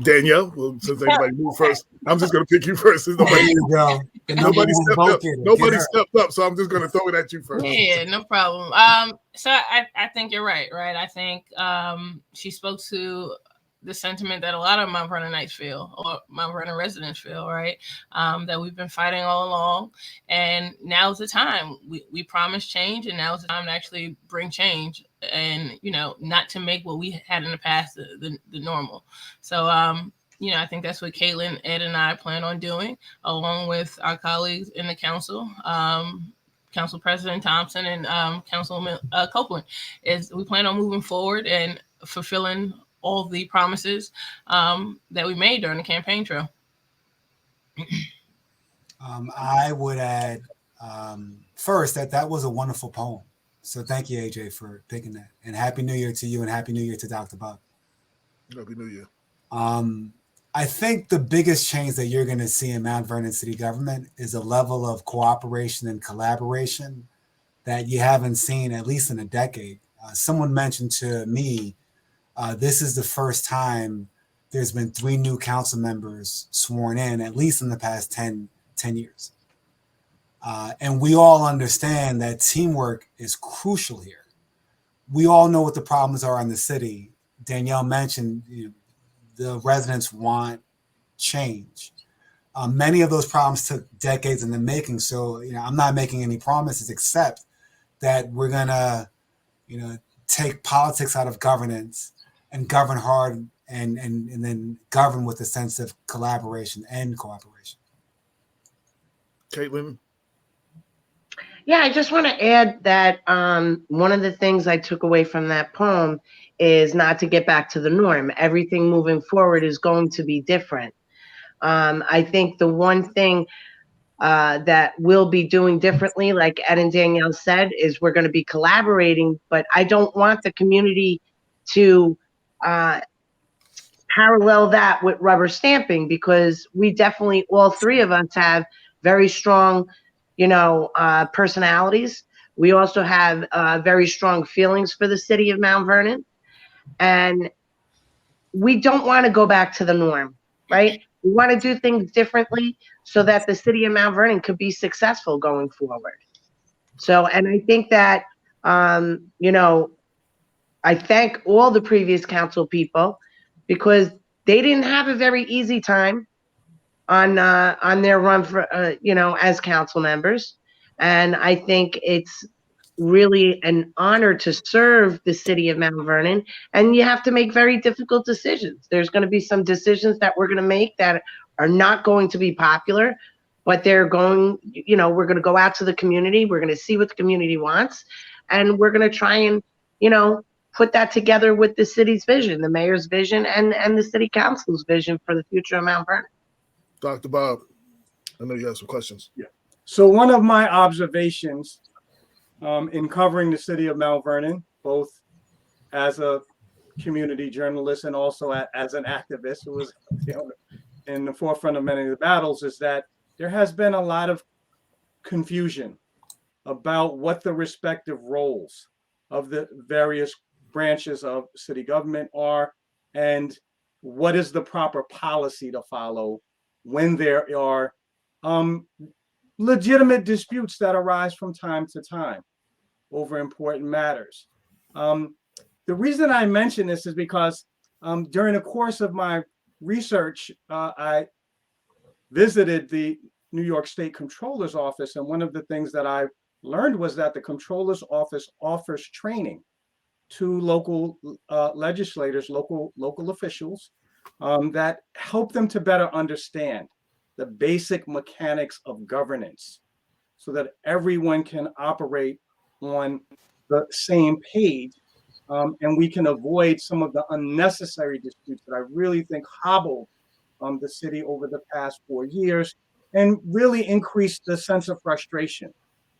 Danielle, well, since anybody moved first, I'm just going to pick you first. There you go. Nobody stepped up. Nobody stepped up, so I'm just going to throw it at you first. Yeah, no problem. So I think you're right? I think she spoke to the sentiment that a lot of Mount Vernonites feel, or Mount Vernon residents feel, right? That we've been fighting all along, and now's the time. We promised change, and now's the time to actually bring change, and not to make what we had in the past the normal. So I think that's what Caitlin, Ed, and I plan on doing, along with our colleagues in the council. Council President Thompson and Councilman Copeland, is we plan on moving forward and fulfilling all the promises that we made during the campaign trail. I would add first that was a wonderful poem. So thank you, AJ, for picking that. And Happy New Year to you, and Happy New Year to Dr. Buck. Happy New Year. I think the biggest change that you're going to see in Mount Vernon city government is a level of cooperation and collaboration that you haven't seen at least in a decade. Someone mentioned to me, this is the first time there's been 3 new council members sworn in, at least in the past 10 years. And we all understand that teamwork is crucial here. We all know what the problems are in the city. Danielle mentioned the residents want change. Many of those problems took decades in the making. So I'm not making any promises except that we're gonna take politics out of governance and govern hard and then govern with a sense of collaboration and cooperation. Caitlin? Yeah, I just want to add that one of the things I took away from that poem is not to get back to the norm. Everything moving forward is going to be different. I think the one thing that we'll be doing differently, like Ed and Danielle said, is we're going to be collaborating, but I don't want the community to parallel that with rubber stamping, because we definitely, all three of us have very strong, personalities. We also have very strong feelings for the city of Mount Vernon. And we don't want to go back to the norm, right? We want to do things differently so that the city of Mount Vernon could be successful going forward. So, and I think that, I thank all the previous council people, because they didn't have a very easy time on their run for, as council members. And I think it's really an honor to serve the city of Mount Vernon. And you have to make very difficult decisions. There's going to be some decisions that we're going to make that are not going to be popular, but they're going, we're going to go out to the community. We're going to see what the community wants. And we're going to try and, put that together with the city's vision, the mayor's vision, and the city council's vision for the future of Mount Vernon. Dr. Bob, I know you have some questions. Yeah. So one of my observations in covering the city of Mount Vernon, both as a community journalist and also as an activist who was in the forefront of many of the battles, is that there has been a lot of confusion about what the respective roles of the various branches of city government are, and what is the proper policy to follow when there are legitimate disputes that arise from time to time over important matters. The reason I mention this is because during the course of my research, I visited the New York State Comptroller's Office, and one of the things that I learned was that the Comptroller's Office offers training to local legislators, local officials, that help them to better understand the basic mechanics of governance, so that everyone can operate on the same page, and we can avoid some of the unnecessary disputes that I really think hobbled the city over the past 4 years, and really increased the sense of frustration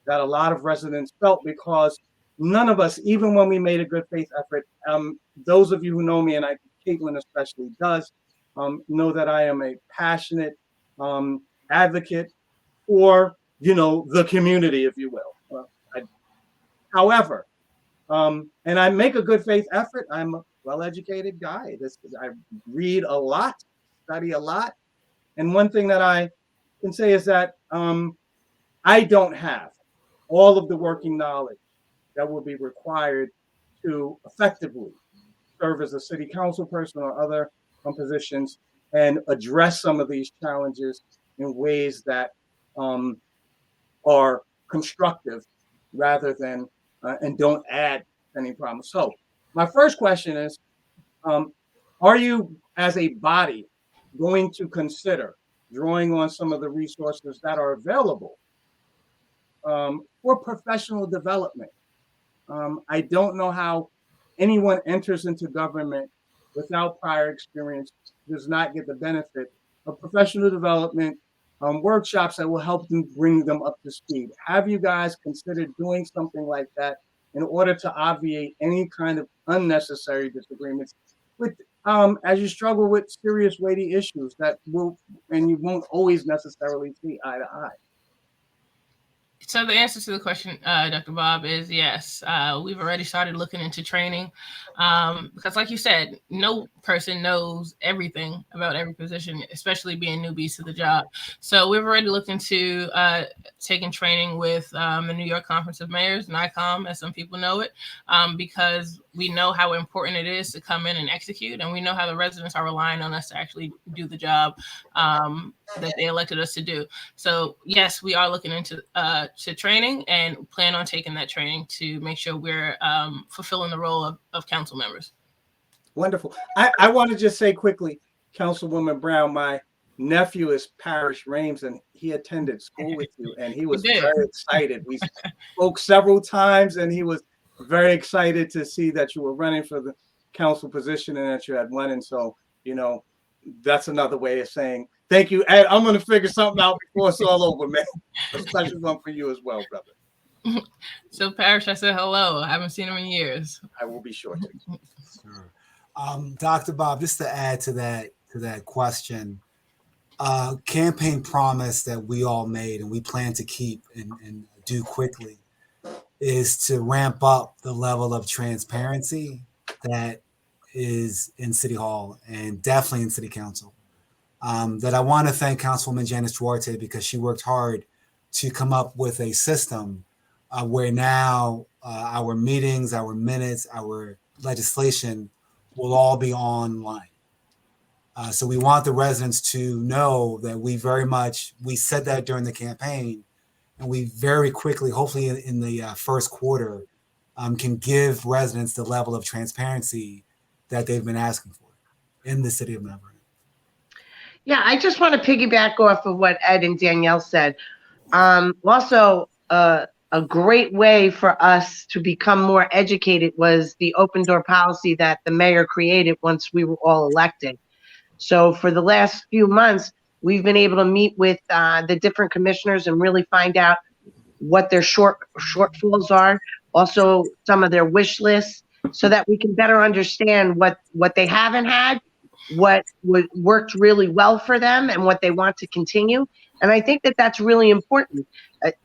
that a lot of residents felt, because none of us, even when we made a good faith effort, those of you who know me, and Caitlin especially does, know that I am a passionate advocate for, the community, if you will. However, and I make a good faith effort. I'm a well-educated guy. I read a lot, study a lot. And one thing that I can say is that I don't have all of the working knowledge that will be required to effectively serve as a city council person or other positions and address some of these challenges in ways that are constructive rather than and don't add any problems. So my first question is, are you as a body going to consider drawing on some of the resources that are available for professional development? I don't know how anyone enters into government without prior experience does not get the benefit of professional development workshops that will help them bring them up to speed. Have you guys considered doing something like that in order to obviate any kind of unnecessary disagreements with as you struggle with serious weighty issues that will, and you won't always necessarily see eye to eye? So the answer to the question, Dr. Bob, is yes. We've already started looking into training because, like you said, no person knows everything about every position, especially being newbies to the job. So we've already looked into taking training with the New York Conference of Mayors, NICOM, as some people know it, because we know how important it is to come in and execute, and we know how the residents are relying on us to actually do the job that they elected us to do. So yes, we are looking into to training and plan on taking that training to make sure we're fulfilling the role of council members. Wonderful. I want to just say quickly, Councilwoman Brown, my nephew is Parrish Rames, and he attended school with you, and he was very excited. We spoke several times, and he was very excited to see that you were running for the council position and that you had won. And so, that's another way of saying thank you, Ed. I'm going to figure something out before it's all over, man. A special one for you as well, brother. So, Parrish, I said hello. I haven't seen him in years. I will be sure to. Sure. Dr. Bob, just to add to that question, campaign promise that we all made and we plan to keep and do quickly is to ramp up the level of transparency that is in City Hall and definitely in City Council. That I want to thank Councilwoman Janice Duarte because she worked hard to come up with a system where now our meetings, our minutes, our legislation will all be online. So we want the residents to know that we said that during the campaign, and we very quickly, hopefully in the first quarter, can give residents the level of transparency that they've been asking for in the city of Mount Vernon. Yeah, I just want to piggyback off of what Ed and Danielle said. Also, a great way for us to become more educated was the open door policy that the mayor created once we were all elected. So for the last few months, we've been able to meet with the different commissioners and really find out what their shortfalls are, also some of their wish lists, so that we can better understand what they haven't had, what worked really well for them, and what they want to continue. And I think that that's really important.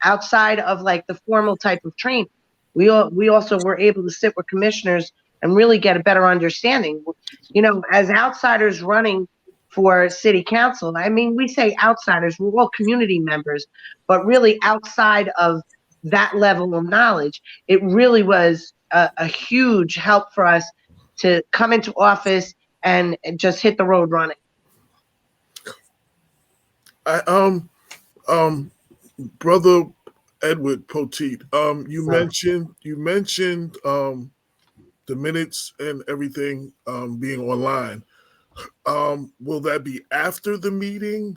Outside of like the formal type of training, we also were able to sit with commissioners and really get a better understanding. You know, as outsiders running for city council, I mean, we say outsiders, we're all community members, but really outside of that level of knowledge, it really was a huge help for us to come into office and just hit the road running. Brother Edward Poteet, you mentioned the minutes and everything being online. Will that be after the meeting?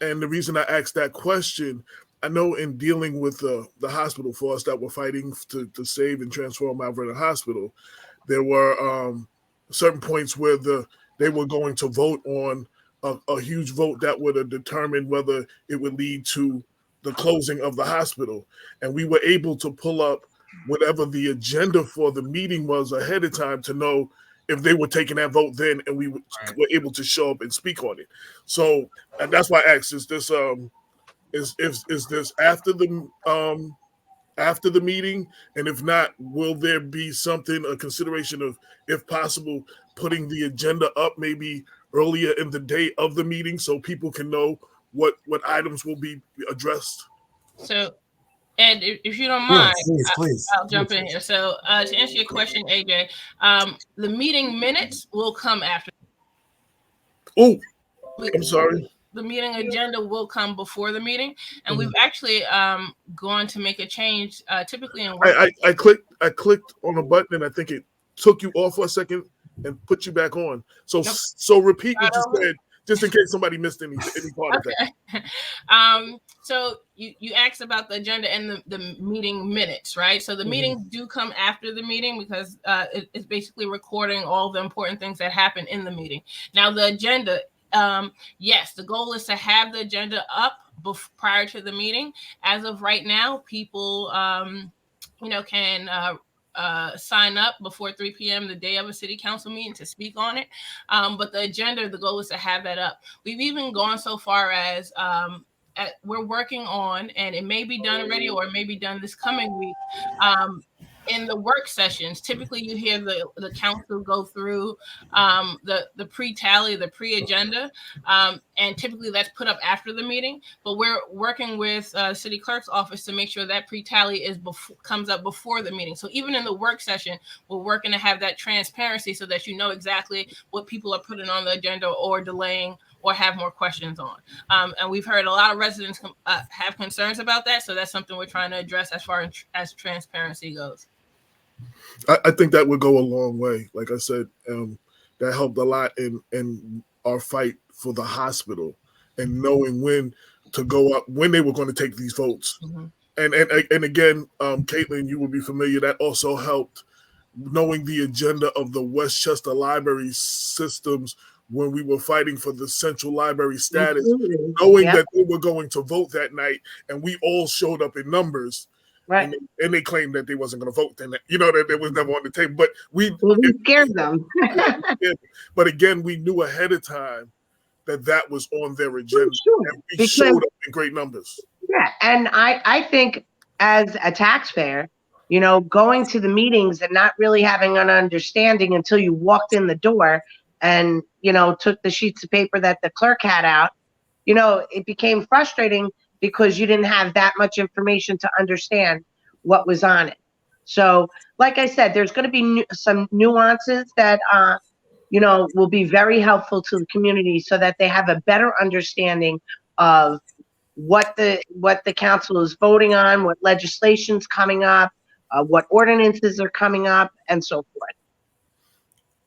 And the reason I asked that question, I know in dealing with the hospital for us that were fighting to save and transform Mount Vernon Hospital, there were certain points where they were going to vote on a huge vote that would have determined whether it would lead to the closing of the hospital. And we were able to pull up whatever the agenda for the meeting was ahead of time to know if they were taking that vote then, and we were able to show up and speak on it. So, and that's why I asked: is this after the meeting? And if not, will there be a consideration of, if possible, putting the agenda up maybe earlier in the day of the meeting so people can know what items will be addressed? So, Ed, if you don't mind, please. I'll jump in here. So, to answer your question, AJ, the meeting minutes will come after. Oh, I'm sorry. The meeting agenda will come before the meeting, and we've actually gone to make a change. Typically, in work, I clicked on a button, and I think it took you off for a second and put you back on. So Nope. So repeat what you said, just in case somebody missed any part of that. So you asked about the agenda and the meeting minutes, right? So the meetings do come after the meeting because it's basically recording all the important things that happen in the meeting. Now the agenda, yes, the goal is to have the agenda up prior to the meeting. As of right now, people can sign up before 3 p.m. the day of a city council meeting to speak on it. But the agenda, the goal is to have that up. We've even gone so far as we're working on, and it may be done already or it may be done this coming week, in the work sessions. Typically you hear the council go through the pre-tally, the pre-agenda, and typically that's put up after the meeting, but we're working with city clerk's office to make sure that pre-tally comes up before the meeting. So even in the work session, we're working to have that transparency so that you know exactly what people are putting on the agenda or delaying or have more questions on. And we've heard a lot of residents have concerns about that. So that's something we're trying to address as far as transparency goes. I think that would go a long way. Like I said, that helped a lot in our fight for the hospital and knowing when to go up, when they were going to take these votes. Mm-hmm. And again, Caitlin, you will be familiar, that also helped knowing the agenda of the Westchester Library systems when we were fighting for the Central Library status, Absolutely. knowing Yep. that they were going to vote that night, and we all showed up in numbers. Right. And they claimed that they wasn't going to vote. Then, that it was never on the table. But we scared them. But again, we knew ahead of time that was on their agenda, Sure. and we showed up in great numbers. Yeah, and I think as a taxpayer, going to the meetings and not really having an understanding until you walked in the door and took the sheets of paper that the clerk had out, it became frustrating because you didn't have that much information to understand what was on it. So, like I said, there's going to be some nuances that will be very helpful to the community so that they have a better understanding of what the council is voting on, what legislation's coming up, what ordinances are coming up, and so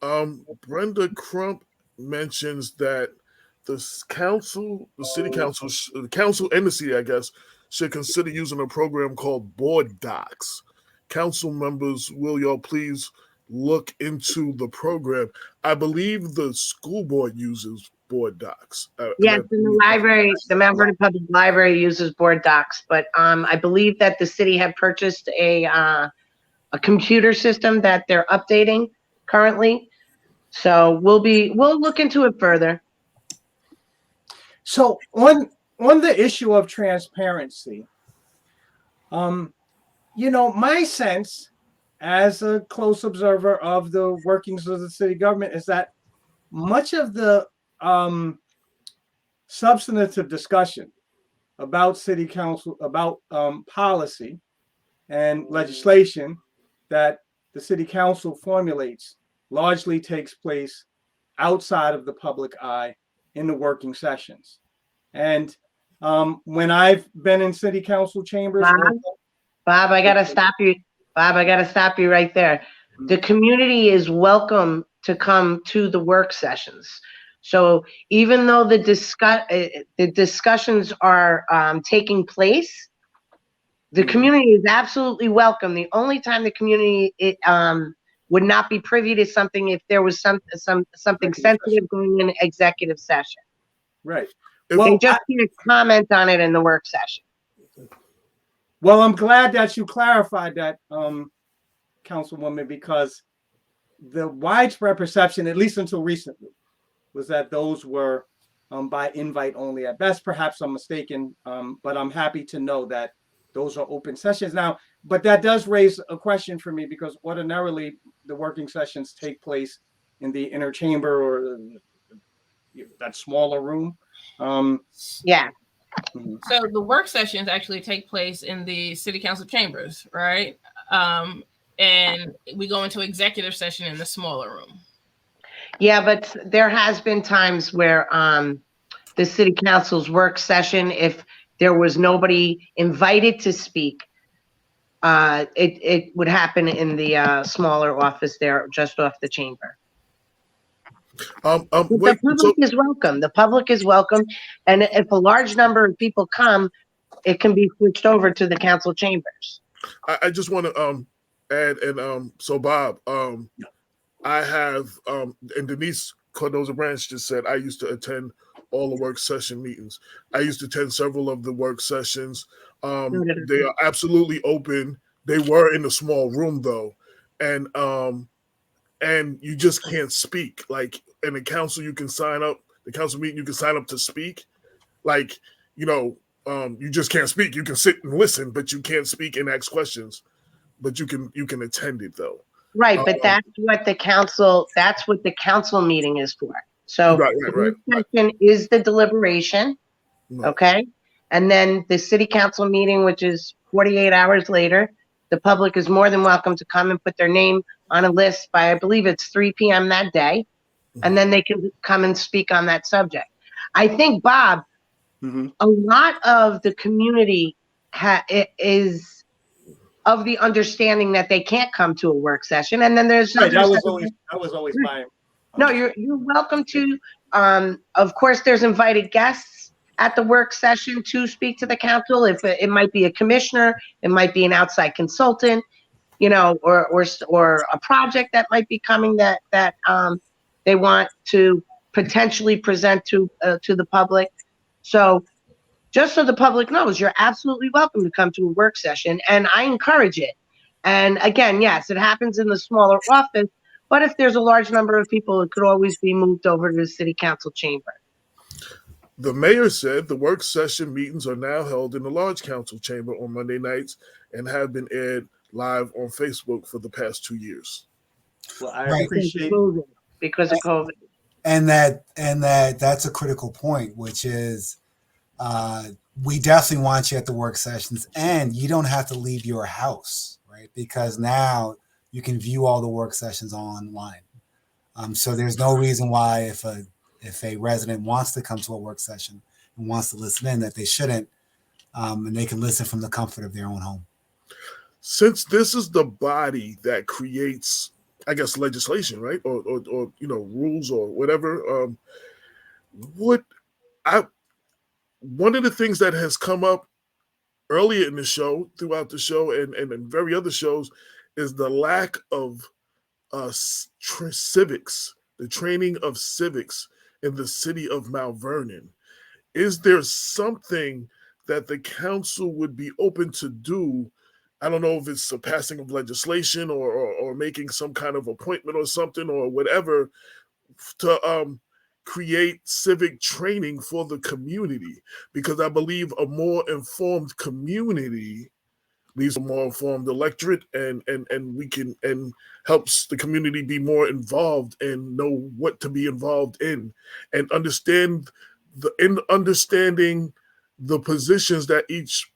forth. Brenda Crump mentions that the city council, the council and the city, I guess, should consider using a program called Board Docs. Council members, will y'all please look into the program? I believe the school board uses Board Docs. Yes, in the library, the Mount Vernon Public Library uses Board Docs, but I believe that the city had purchased a computer system that they're updating currently. So we'll look into it further. So on the issue of transparency, my sense as a close observer of the workings of the city government is that much of the substantive discussion about city council, about policy and legislation that the city council formulates largely takes place outside of the public eye in the working sessions. And when I've been in city council chambers, Bob, I gotta stop you. Bob, I gotta stop you right there. The community is welcome to come to the work sessions. So even though the discussions are taking place, the community is absolutely welcome. The only time the community would not be privy to something if there was something sensitive going in executive session. Right. They just can't comment on it in the work session. Well, I'm glad that you clarified that, Councilwoman, because the widespread perception, at least until recently, was that those were by invite only at best. Perhaps I'm mistaken, but I'm happy to know that those are open sessions now. But that does raise a question for me, because ordinarily the working sessions take place in the inner chamber or that smaller room. Yeah. So the work sessions actually take place in the city council chambers, right? And we go into executive session in the smaller room. Yeah, but there has been times where the city council's work session, if there was nobody invited to speak, it would happen in the smaller office there, just off the chamber. The public is welcome. The public is welcome, and if a large number of people come, it can be switched over to the council chambers. I just want to add, and so Bob, I have, and Denise Cardoza Branch just said, I used to attend all the work session meetings. I used to attend several of the work sessions. They are absolutely open. They were in a small room though, and you just can't speak. Like in the council, you can sign up. The council meeting, you can sign up to speak. Like you just can't speak. You can sit and listen, but you can't speak and ask questions. But you can attend it though. Right, but that's what the council meeting is for. So right. Session is the deliberation, okay? And then the city council meeting, which is 48 hours later, the public is more than welcome to come and put their name on a list by, I believe it's 3 p.m. that day, and then they can come and speak on that subject. I think, Bob, a lot of the community is of the understanding that they can't come to a work session, and then there's right. I was always my. No, you're welcome to. Of course, there's invited guests at the work session to speak to the council. If it might be a commissioner, it might be an outside consultant, or a project that might be coming that they want to potentially present to the public. So just so the public knows, you're absolutely welcome to come to a work session, and I encourage it. And again, yes, it happens in the smaller office, but if there's a large number of people, it could always be moved over to the city council chamber. The mayor said the work session meetings are now held in the large council chamber on Monday nights and have been aired live on Facebook for the past 2 years. Well, I Right. appreciate Because of COVID. And that's a critical point, which is we definitely want you at the work sessions, and you don't have to leave your house, right? Because now you can view all the work sessions online. So there's no reason why if a resident wants to come to a work session and wants to listen in, that they shouldn't, and they can listen from the comfort of their own home. Since this is the body that creates, I guess, legislation, right, or rules or whatever, one of the things that has come up earlier in the show, throughout the show, and in very other shows, is the lack of civics, the training of civics in the city of Mount Vernon. Is there something that the council would be open to do? I don't know if it's a passing of legislation or making some kind of appointment or something or whatever to create civic training for the community, because I believe a more informed community leads a more informed electorate, and helps the community be more involved and know what to be involved in, and understanding the positions that each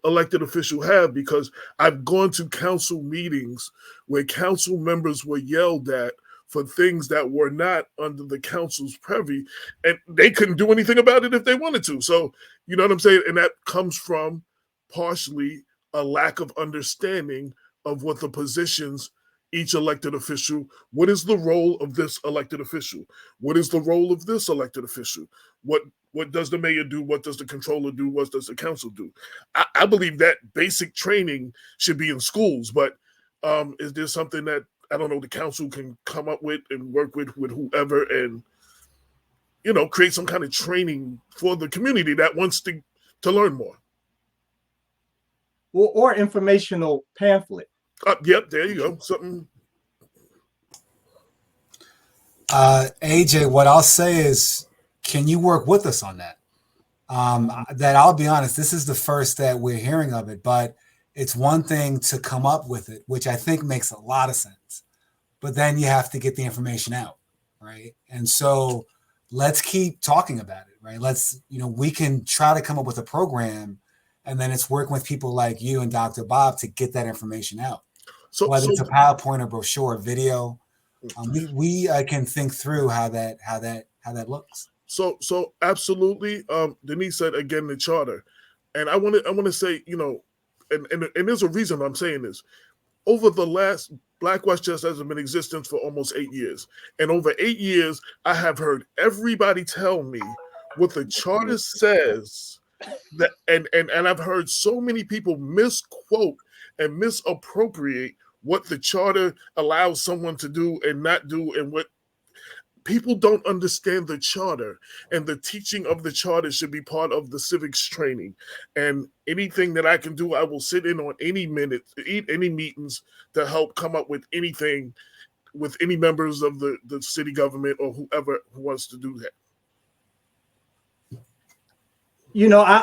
elected official have. Because I've gone to council meetings where council members were yelled at for things that were not under the council's purview, and they couldn't do anything about it if they wanted to. So, you know what I'm saying? And that comes from partially a lack of understanding of what the positions each elected official, what is the role of this elected official? What is the role of this elected official? What does the mayor do? What does the controller do? What does the council do? I believe that basic training should be in schools, but is there something that, I don't know, the council can come up with and work with whoever, and create some kind of training for the community that wants to learn more? or informational pamphlet. Yep, there you go. Something. AJ, what I'll say is, can you work with us on that? That I'll be honest, this is the first that we're hearing of it, but it's one thing to come up with it, which I think makes a lot of sense, but then you have to get the information out, right? And so let's keep talking about it, right? We can try to come up with a program, and then it's working with people like you and Dr. Bob to get that information out. So whether it's a PowerPoint or brochure or video, we can think through how that looks. So absolutely. Denise said again the charter, and I want to say, and there's a reason I'm saying this. Over the last, Black Westchester has been in existence for almost 8 years, and over 8 years, I have heard everybody tell me what the charter says. That and I've heard so many people misquote and misappropriate what the charter allows someone to do and not do, and what people don't understand the charter, and the teaching of the charter should be part of the civics training. And anything that I can do, I will sit in on any meetings to help come up with anything with any members of the city government or whoever who wants to do that.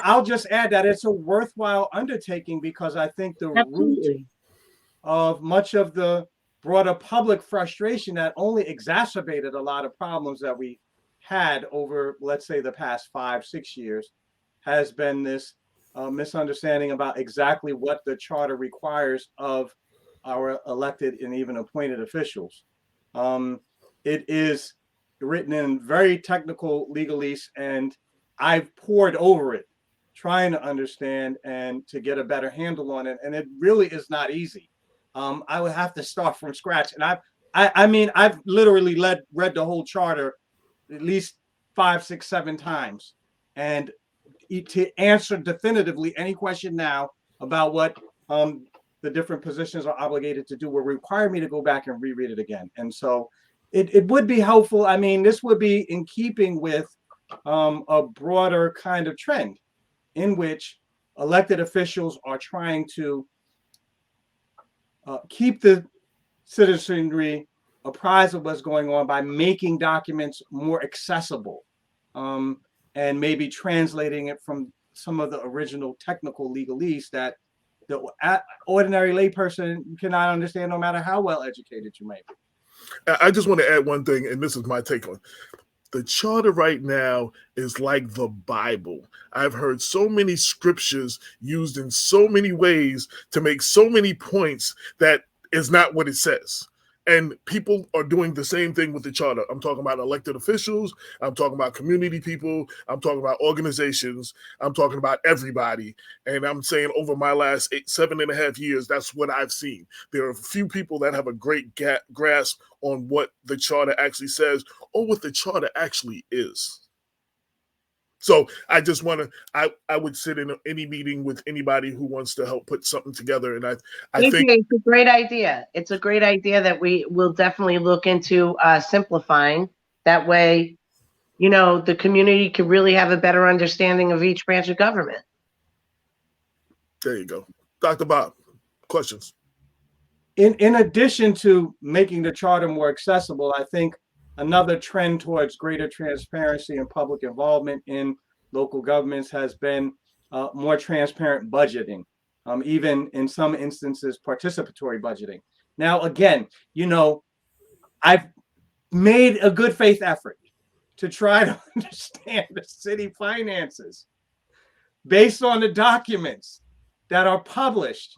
I'll just add that it's a worthwhile undertaking, because I think the root of much of the broader public frustration that only exacerbated a lot of problems that we had over, let's say, the past 5-6 years, has been this misunderstanding about exactly what the charter requires of our elected and even appointed officials. It is written in very technical legalese, and I've pored over it, trying to understand and to get a better handle on it. And it really is not easy. I would have to start from scratch. And I've literally read the whole charter at least 5, 6, 7 times. And to answer definitively any question now about what the different positions are obligated to do will require me to go back and reread it again. And so it would be helpful. I mean, this would be in keeping with a broader kind of trend in which elected officials are trying to keep the citizenry apprised of what's going on by making documents more accessible, and maybe translating it from some of the original technical legalese that the ordinary layperson cannot understand, no matter how well educated you may be. I just want to add one thing, and this is my take on it. The charter right now is like the Bible. I've heard so many scriptures used in so many ways to make so many points that is not what it says. And people are doing the same thing with the charter. I'm talking about elected officials. I'm talking about community people. I'm talking about organizations. I'm talking about everybody. And I'm saying over my last 7.5 years, that's what I've seen. There are a few people that have a great grasp on what the charter actually says or what the charter actually is. So I just want to, I would sit in any meeting with anybody who wants to help put something together. And I think it's a great idea. It's a great idea that we will definitely look into simplifying. That way, you know, the community can really have a better understanding of each branch of government. There you go. Dr. Bob, questions? In addition to making the charter more accessible, I think another trend towards greater transparency and public involvement in local governments has been more transparent budgeting, even in some instances, participatory budgeting. Now, again, you know, I've made a good faith effort to try to understand the city finances based on the documents that are published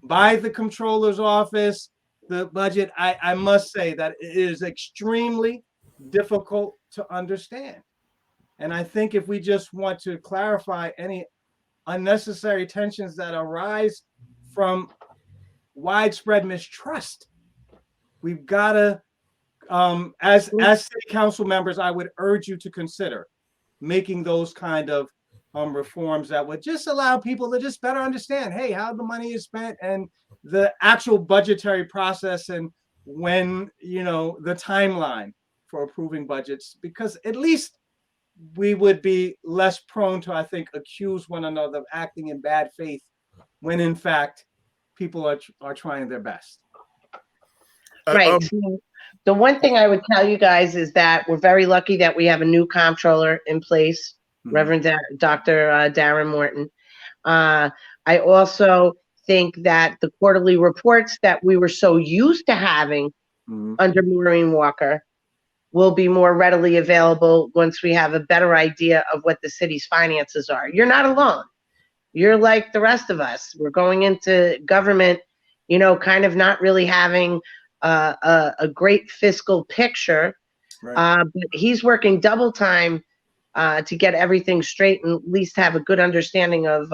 by the Comptroller's Office, the budget. I must say that it is extremely difficult to understand. And I think if we just want to clarify any unnecessary tensions that arise from widespread mistrust, we've got to, as city council members, I would urge you to consider making those kind of reforms that would just allow people to just better understand, hey, how the money is spent and the actual budgetary process, and when, you know, the timeline for approving budgets, because at least we would be less prone to, I think, accuse one another of acting in bad faith when in fact people are trying their best. Right. So the one thing I would tell you guys is that we're very lucky that we have a new comptroller in place, Reverend Dr. Darren Morton. I also think that the quarterly reports that we were so used to having under Maureen Walker will be more readily available once we have a better idea of what the city's finances are. You're not alone. You're like the rest of us. We're going into government, you know, kind of not really having a great fiscal picture. Right. But he's working double time to get everything straight and at least have a good understanding of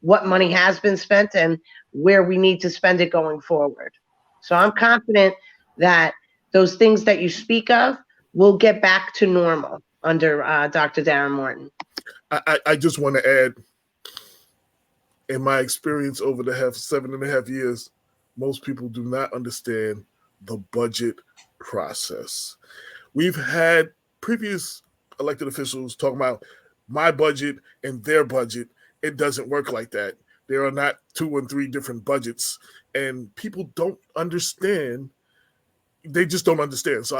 what money has been spent and where we need to spend it going forward. So I'm confident that those things that you speak of will get back to normal under Dr. Darren Morton. I just want to add, in my experience over the 7.5 years, most people do not understand the budget process. We've had previous elected officials talking about my budget and their budget. It doesn't work like that. There are not 2 and 3 different budgets, and people don't understand. They just don't understand. So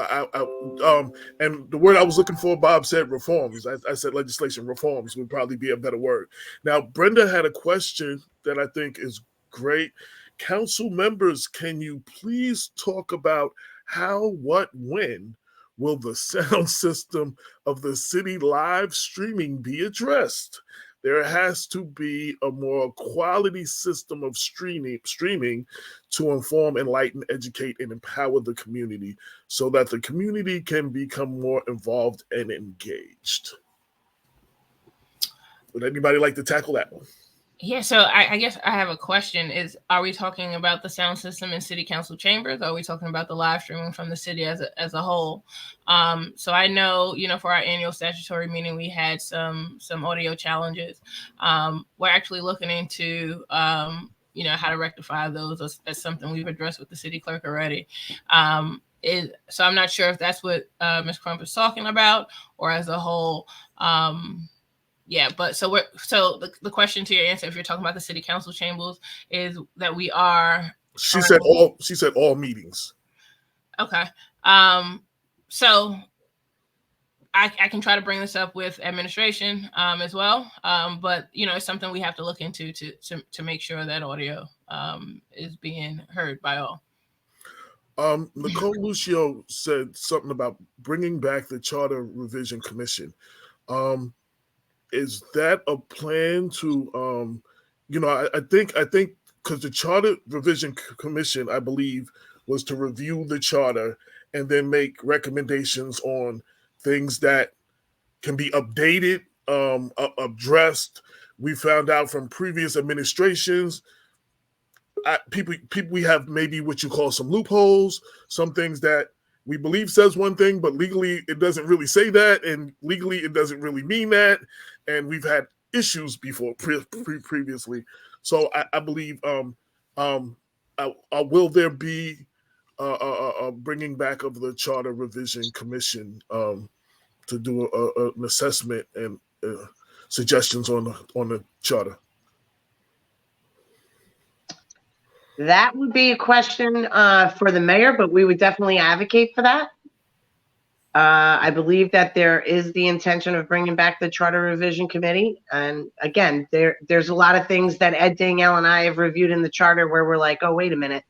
and the word I was looking for, Bob said reforms. I said legislation. Reforms would probably be a better word. Now, Brenda had a question that I think is great. Council members, can you please talk about how, what, when will the sound system of the city live streaming be addressed? There has to be a more quality system of streaming to inform, enlighten, educate, and empower the community so that the community can become more involved and engaged. Would anybody like to tackle that one? Yeah, so I guess I have a question. Are we talking about the sound system in city council chambers? Or are we talking about the live streaming from the city as a whole? So I know, you know, for our annual statutory meeting, we had some audio challenges. We're actually looking into, you know, how to rectify those. That's something we've addressed with the city clerk already. So I'm not sure if that's what Ms. Crump is talking about, or as a whole. Yeah, but so the question to your answer, if you're talking about the city council chambers, is that we are. She said all. She said all meetings. Okay. So I can try to bring this up with administration as well. But it's something we have to look into to make sure that audio is being heard by all. Nicole Lucio said something about bringing back the Charter Revision Commission. Is that a plan to, I think because the Charter Revision Commission, I believe, was to review the charter and then make recommendations on things that can be updated, addressed. We found out from previous administrations, people we have maybe what you call some loopholes, some things that we believe says one thing, but legally it doesn't really say that, and legally it doesn't really mean that, and we've had issues before previously. So I believe, will there be a bringing back of the Charter Revision Commission to do an assessment and suggestions on the charter? That would be a question for the mayor, but we would definitely advocate for that. I believe that there is the intention of bringing back the Charter Revision Committee. And again, there's a lot of things that Ed Danielle and I have reviewed in the charter where we're like, oh, wait a minute.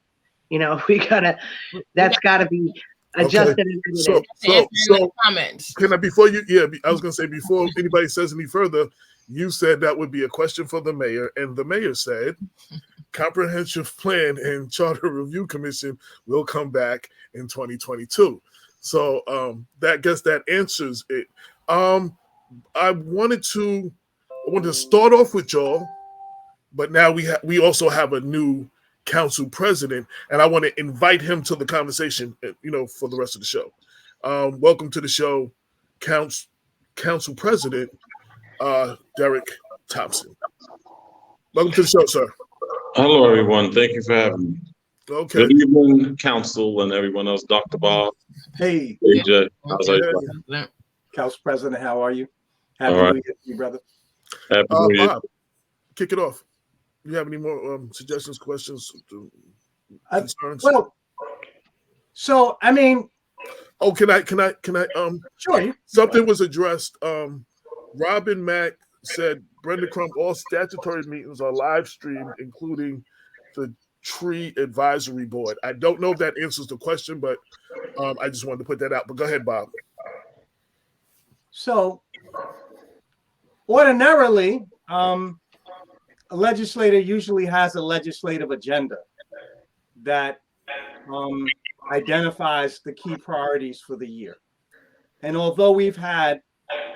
That's gotta be adjusted. Okay. So comments. Can I, before you, I was gonna say, before anybody says any further, you said that would be a question for the mayor, and the mayor said comprehensive plan and charter review commission will come back in 2022. So that answers it. I wanted to start off with y'all, but now we also have a new council president, and I want to invite him to the conversation, for the rest of the show. Welcome to the show, council president Derek Thompson. Welcome to the show, sir. Hello, everyone. Thank you for having me. Okay. Good evening, council, and everyone else. Dr. Bob. Hey. AJ. How's everybody? Council President, how are you? Happy All right. New Year to you, brother. Happy New Year. Bob, kick it off. You have any more suggestions, questions, concerns? Well, so I mean, oh, can I? Sure. Something was addressed. Robin Mack said, Brenda Crump, all statutory meetings are live streamed, including the Tree Advisory Board. I don't know if that answers the question, but I just wanted to put that out. But go ahead, Bob. So, ordinarily, a legislator usually has a legislative agenda that identifies the key priorities for the year. And although we've had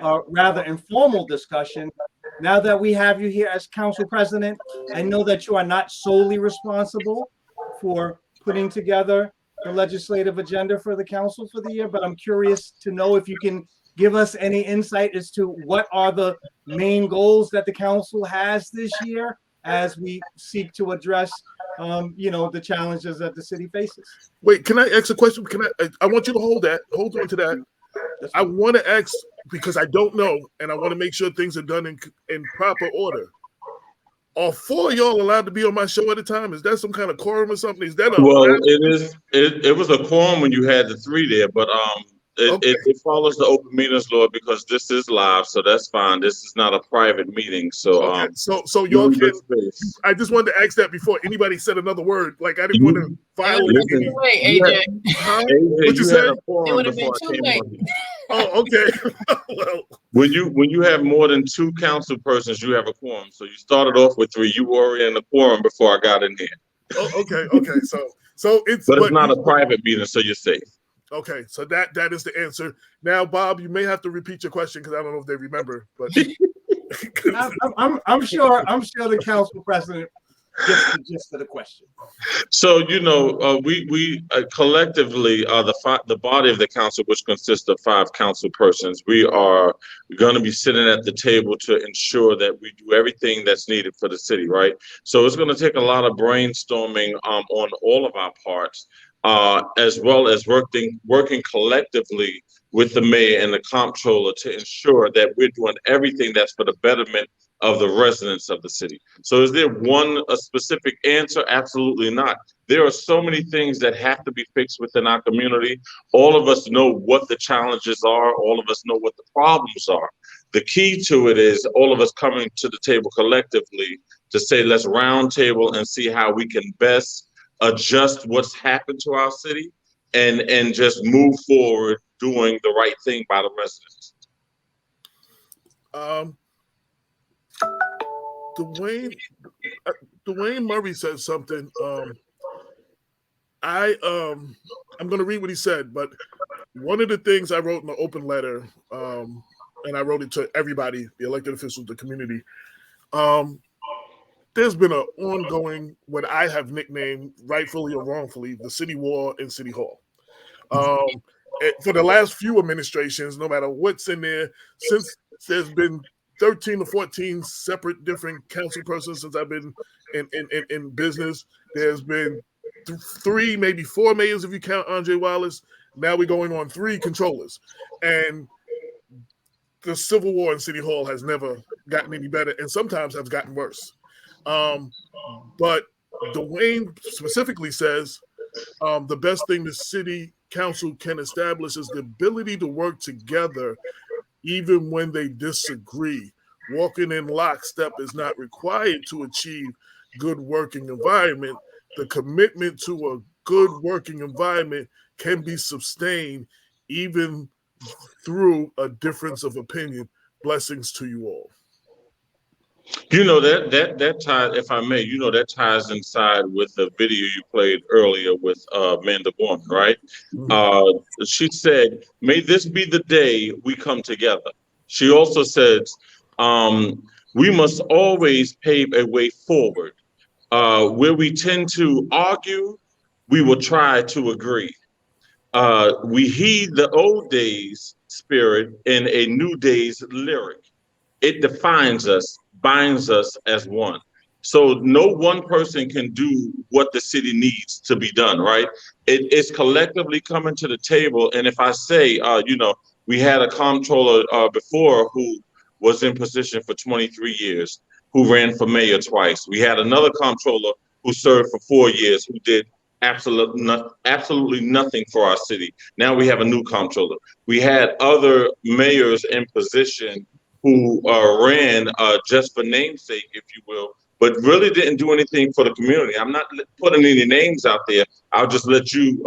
a rather informal discussion, now that we have you here as council president, I know that you are not solely responsible for putting together the legislative agenda for the council for the year, but I'm curious to know if you can give us any insight as to what are the main goals that the council has this year as we seek to address, the challenges that the city faces. Wait, can I ask a question? I want you to hold on to that. I want to ask, because I don't know, and I want to make sure things are done in proper order. Are 4 of y'all allowed to be on my show at a time? Is that some kind of quorum or something? Is that it was a quorum when you had the 3 there, but it follows the open meetings law because this is live, so that's fine. This is not a private meeting, so okay. So y'all can. I just wanted to ask that before anybody said another word. Like I didn't want to violate. Wait, AJ. What you said? It would have been too late. Oh, okay. Well, when you have more than 2 council persons, you have a quorum. So you started off with 3. You were already in the quorum before I got in here. Oh, okay. So it's not a private meeting, so you're safe. Okay, so that is the answer. Now, Bob, you may have to repeat your question because I don't know if they remember. But I'm sure the council president gets the gist of the question. So we collectively are the body of the council, which consists of 5 council persons. We are going to be sitting at the table to ensure that we do everything that's needed for the city, right? So it's going to take a lot of brainstorming on all of our parts. as well as working collectively with the mayor and the comptroller to ensure that we're doing everything that's for the betterment of the residents of the city. So is there a specific answer? Absolutely not. There are so many things that have to be fixed within our community. All of us know what the challenges are. All of us know what the problems are. The key to it is all of us coming to the table collectively to say, let's round table and see how we can best adjust what's happened to our city and just move forward doing the right thing by the residents. Dwayne Murray said something. I'm going to read what he said, but one of the things I wrote in the open letter, and I wrote it to everybody, the elected officials, the community. There's been an ongoing, what I have nicknamed, rightfully or wrongfully, the city war in City Hall. For the last few administrations, no matter what's in there, since there's been 13 or 14 separate different council persons since I've been in business, there's been 3, maybe 4 mayors if you count Andre Wallace. Now we're going on 3 controllers. And the civil war in City Hall has never gotten any better and sometimes has gotten worse. But Dwayne specifically says the best thing the city council can establish is the ability to work together even when they disagree. Walking in lockstep is not required to achieve good working environment. The commitment to a good working environment can be sustained even through a difference of opinion. Blessings to you all. You know, that ties, if I may, that ties inside with the video you played earlier with Amanda Gorman, right? Mm-hmm. She said, may this be the day we come together. She also said, we must always pave a way forward. Where we tend to argue, we will try to agree. We heed the old days spirit in a new day's lyric. It defines us, binds us as one. So no one person can do what the city needs to be done, right? It's collectively coming to the table. And if I say, we had a comptroller before who was in position for 23 years, who ran for mayor twice. We had another comptroller who served for 4 years, who did absolutely nothing for our city. Now we have a new comptroller. We had other mayors in position who ran just for namesake, if you will, but really didn't do anything for the community. I'm not putting any names out there. I'll just let you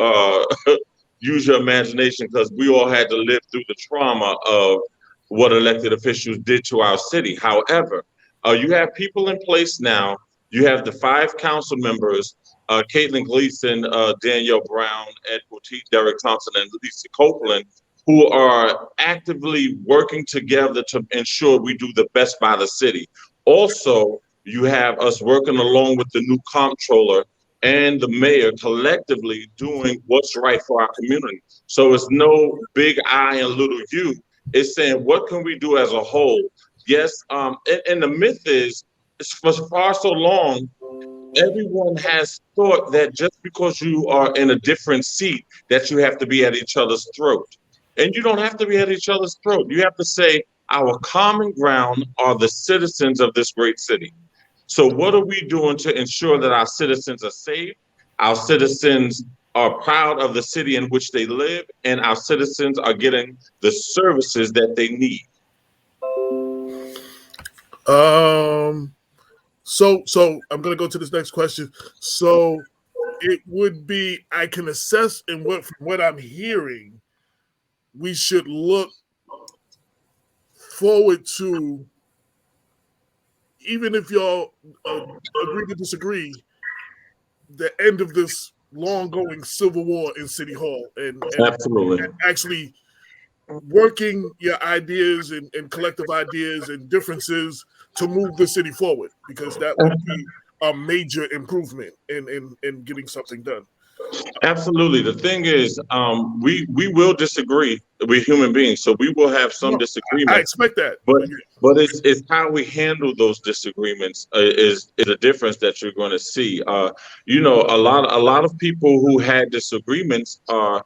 use your imagination, because we all had to live through the trauma of what elected officials did to our city. However, you have people in place now. You have the 5 council members, Caitlin Gleason, Danielle Brown, Ed Poteet, Derek Thompson, and Lisa Copeland, who are actively working together to ensure we do the best by the city. Also, you have us working along with the new comptroller and the mayor collectively doing what's right for our community. So it's no big I and little you. It's saying, what can we do as a whole? Yes, and the myth is, for far so long, everyone has thought that just because you are in a different seat, that you have to be at each other's throat. And you don't have to be at each other's throat. You have to say, our common ground are the citizens of this great city. So what are we doing to ensure that our citizens are safe, our citizens are proud of the city in which they live, and our citizens are getting the services that they need? So I'm going to go to this next question. So it would be, I can assess, and from what I'm hearing, we should look forward to, even if y'all agree to disagree, the end of this long-going civil war in City Hall, and Absolutely. And actually working your ideas and collective ideas and differences to move the city forward, because that would be a major improvement in getting something done. Absolutely. The thing is, we will disagree. We're human beings, so we will have some No, I disagreements. expect that. But it's how we handle those disagreements is a difference that you're going to see. A lot of people who had disagreements are.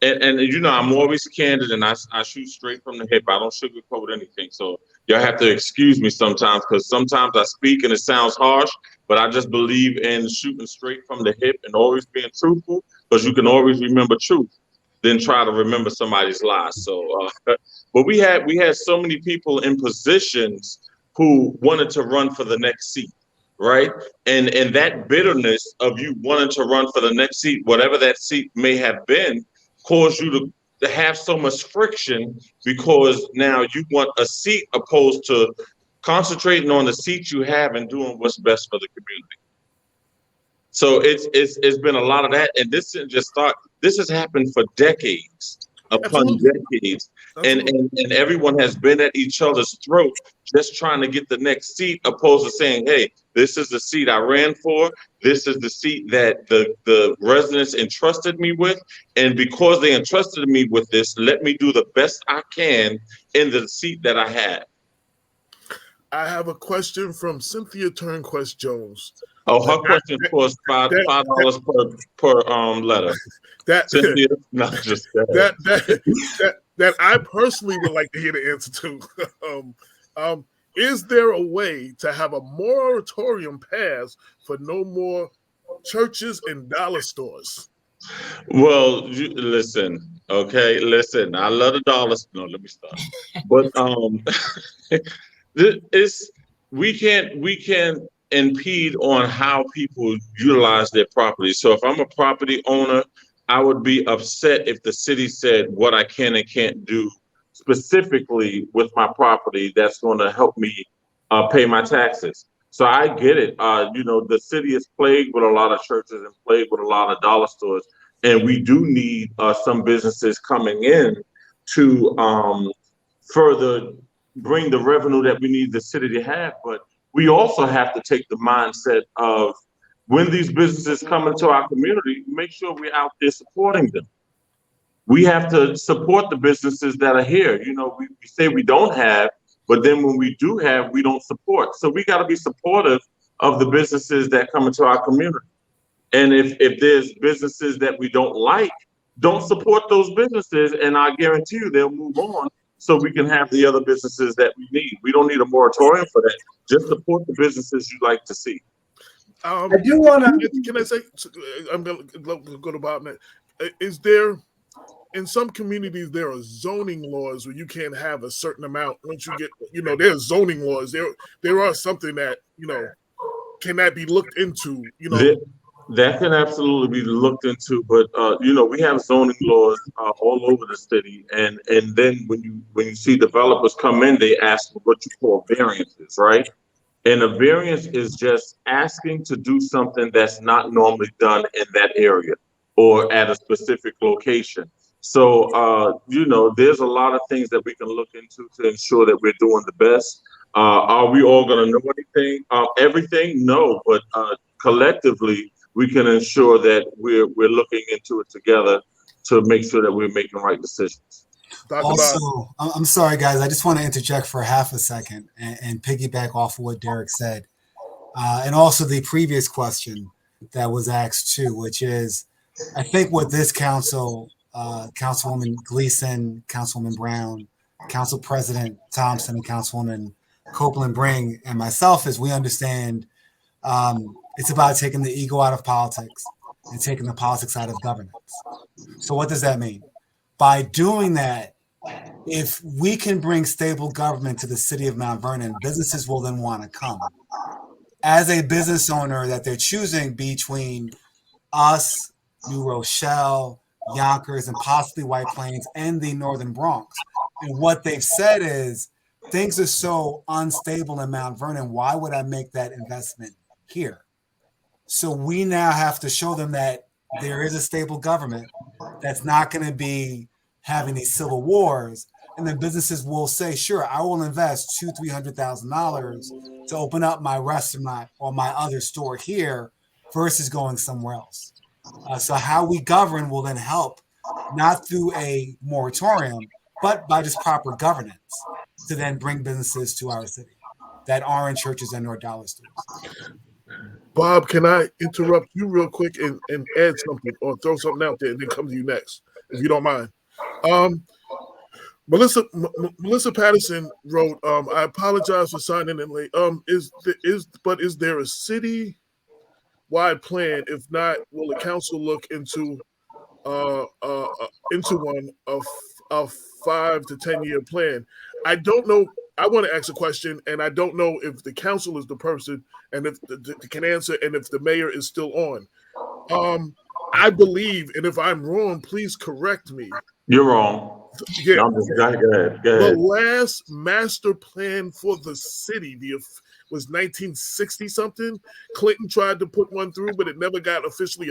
And I'm always candid and I shoot straight from the hip. I don't sugarcoat anything. So y'all have to excuse me sometimes because sometimes I speak and it sounds harsh, but I just believe in shooting straight from the hip and always being truthful because you can always remember truth than try to remember somebody's lies. So, but we had so many people in positions who wanted to run for the next seat, right? And that bitterness of you wanting to run for the next seat, whatever that seat may have been, cause you to have so much friction because now you want a seat opposed to concentrating on the seat you have and doing what's best for the community. So it's been a lot of that, and this didn't just start. This has happened for decades upon Absolutely. decades, and everyone has been at each other's throat just trying to get the next seat, opposed to saying, "Hey, this is the seat I ran for. This is the seat that the residents entrusted me with, and because they entrusted me with this, let me do the best I can in the seat that I had." I have a question from Cynthia Turnquest Jones. Oh, her question costs $5 per letter. That Cynthia, no, just that I personally would like to hear the answer to. Is there a way to have a moratorium passed for no more churches and dollar stores? Well, listen, okay, listen. I love the dollars. No, let me stop. But it's we can't impede on how people utilize their property. So if I'm a property owner, I would be upset if the city said what I can and can't do specifically with my property that's going to help me pay my taxes. So I get it. The city is plagued with a lot of churches and plagued with a lot of dollar stores, and we do need some businesses coming in to further bring the revenue that we need the city to have. But we also have to take the mindset of when these businesses come into our community, make sure we're out there supporting them. We have to support the businesses that are here. We say we don't have, but then when we do have, we don't support. So we got to be supportive of the businesses that come into our community. And if there's businesses that we don't like, don't support those businesses, and I guarantee you they'll move on so we can have the other businesses that we need. We don't need a moratorium for that. Just support the businesses you like to see. I do want to. Can I say? I'm going to go to Bob now. Is there, in some communities, there are zoning laws where you can't have a certain amount once you get. There's zoning laws. There are something that can that be looked into. That can absolutely be looked into, but we have zoning laws all over the city, and then when you see developers come in, they ask for what you call variances, right? And a variance is just asking to do something that's not normally done in that area or at a specific location. So there's a lot of things that we can look into to ensure that we're doing the best. Are we all going to know anything? Everything? No, but collectively, we can ensure that we're looking into it together to make sure that we're making right decisions. Also, I'm sorry, guys. I just want to interject for half a second and piggyback off of what Derek said. And also the previous question that was asked too, which is, I think what this council, Councilwoman Gleason, Councilwoman Brown, Council President Thompson, and Councilwoman Copeland bring, and myself, is we understand it's about taking the ego out of politics and taking the politics out of governance. So what does that mean? By doing that, if we can bring stable government to the city of Mount Vernon, businesses will then want to come. As a business owner that they're choosing between us, New Rochelle, Yonkers, and possibly White Plains and the Northern Bronx. And what they've said is, things are so unstable in Mount Vernon, why would I make that investment here? So we now have to show them that there is a stable government that's not going to be having these civil wars. And then businesses will say, sure, I will invest $200,000-$300,000 to open up my restaurant or my other store here versus going somewhere else. So how we govern will then help, not through a moratorium, but by just proper governance to then bring businesses to our city that aren't churches and or dollar stores. Bob, can I interrupt you real quick and add something or throw something out there and then come to you next, if you don't mind? Melissa Patterson wrote, I apologize for signing in late. Is there a city-wide plan? If not, will the council look into one of 5 to 10 year plan? I don't know. I want to ask a question, and I don't know if the council is the person, and if can answer, and if the mayor is still on. I believe, and if I'm wrong, please correct me. You're wrong. Yeah. No, go ahead. The last master plan for the city was 1960 something. Clinton tried to put one through, but it never got officially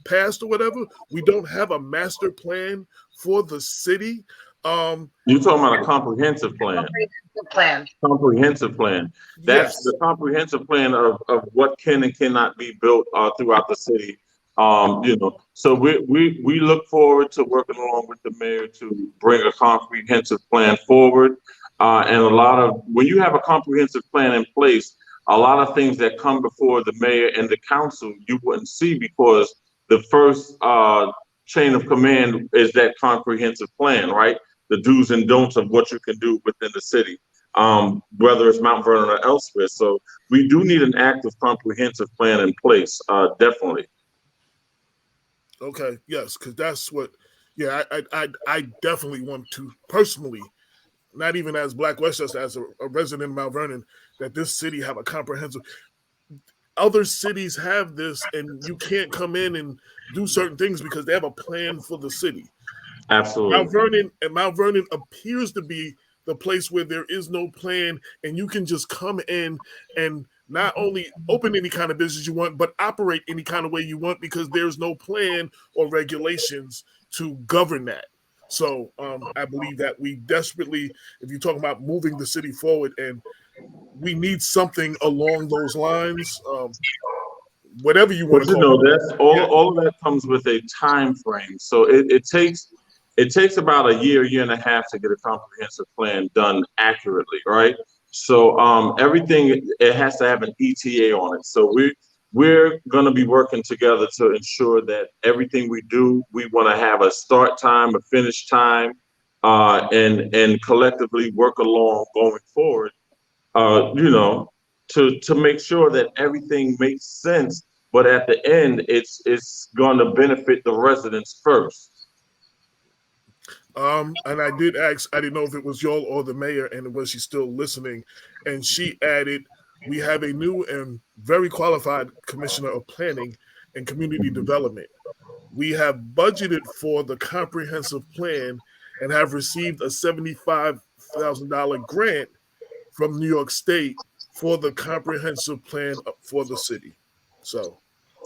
passed or whatever. We don't have a master plan for the city. You're talking about a comprehensive plan. Comprehensive plan. That's yes. the comprehensive plan of what can and cannot be built throughout the city. So we look forward to working along with the mayor to bring a comprehensive plan forward. And when you have a comprehensive plan in place, a lot of things that come before the mayor and the council you wouldn't see, because the first chain of command is that comprehensive plan, right? The do's and don'ts of what you can do within the city, whether it's Mount Vernon or elsewhere. So we do need an active comprehensive plan in place, definitely. Okay, yes, because that's what, yeah, I definitely want to personally, not even as Black Westchester, as a resident of Mount Vernon, that this city have a comprehensive. Other cities have this, and you can't come in and do certain things because they have a plan for the city. Absolutely. Mount Vernon appears to be the place where there is no plan, and you can just come in and not only open any kind of business you want, but operate any kind of way you want, because there's no plan or regulations to govern that. So I believe that we desperately, if you're talking about moving the city forward, and we need something along those lines, whatever you want to call it. That's all of that comes with a time frame. So it takes about a year and a half to get a comprehensive plan done accurately, right? So everything, it has to have an ETA on it. So we're going to be working together to ensure that everything we do, we want to have a start time, a finish time, and collectively work along going forward, to make sure that everything makes sense. But at the end, it's going to benefit the residents first. And I did ask, I didn't know if it was y'all or the mayor, and was she still listening? And she added, we have a new and very qualified commissioner of planning and community development. We have budgeted for the comprehensive plan and have received a $75,000 grant from New York State for the comprehensive plan for the city. So.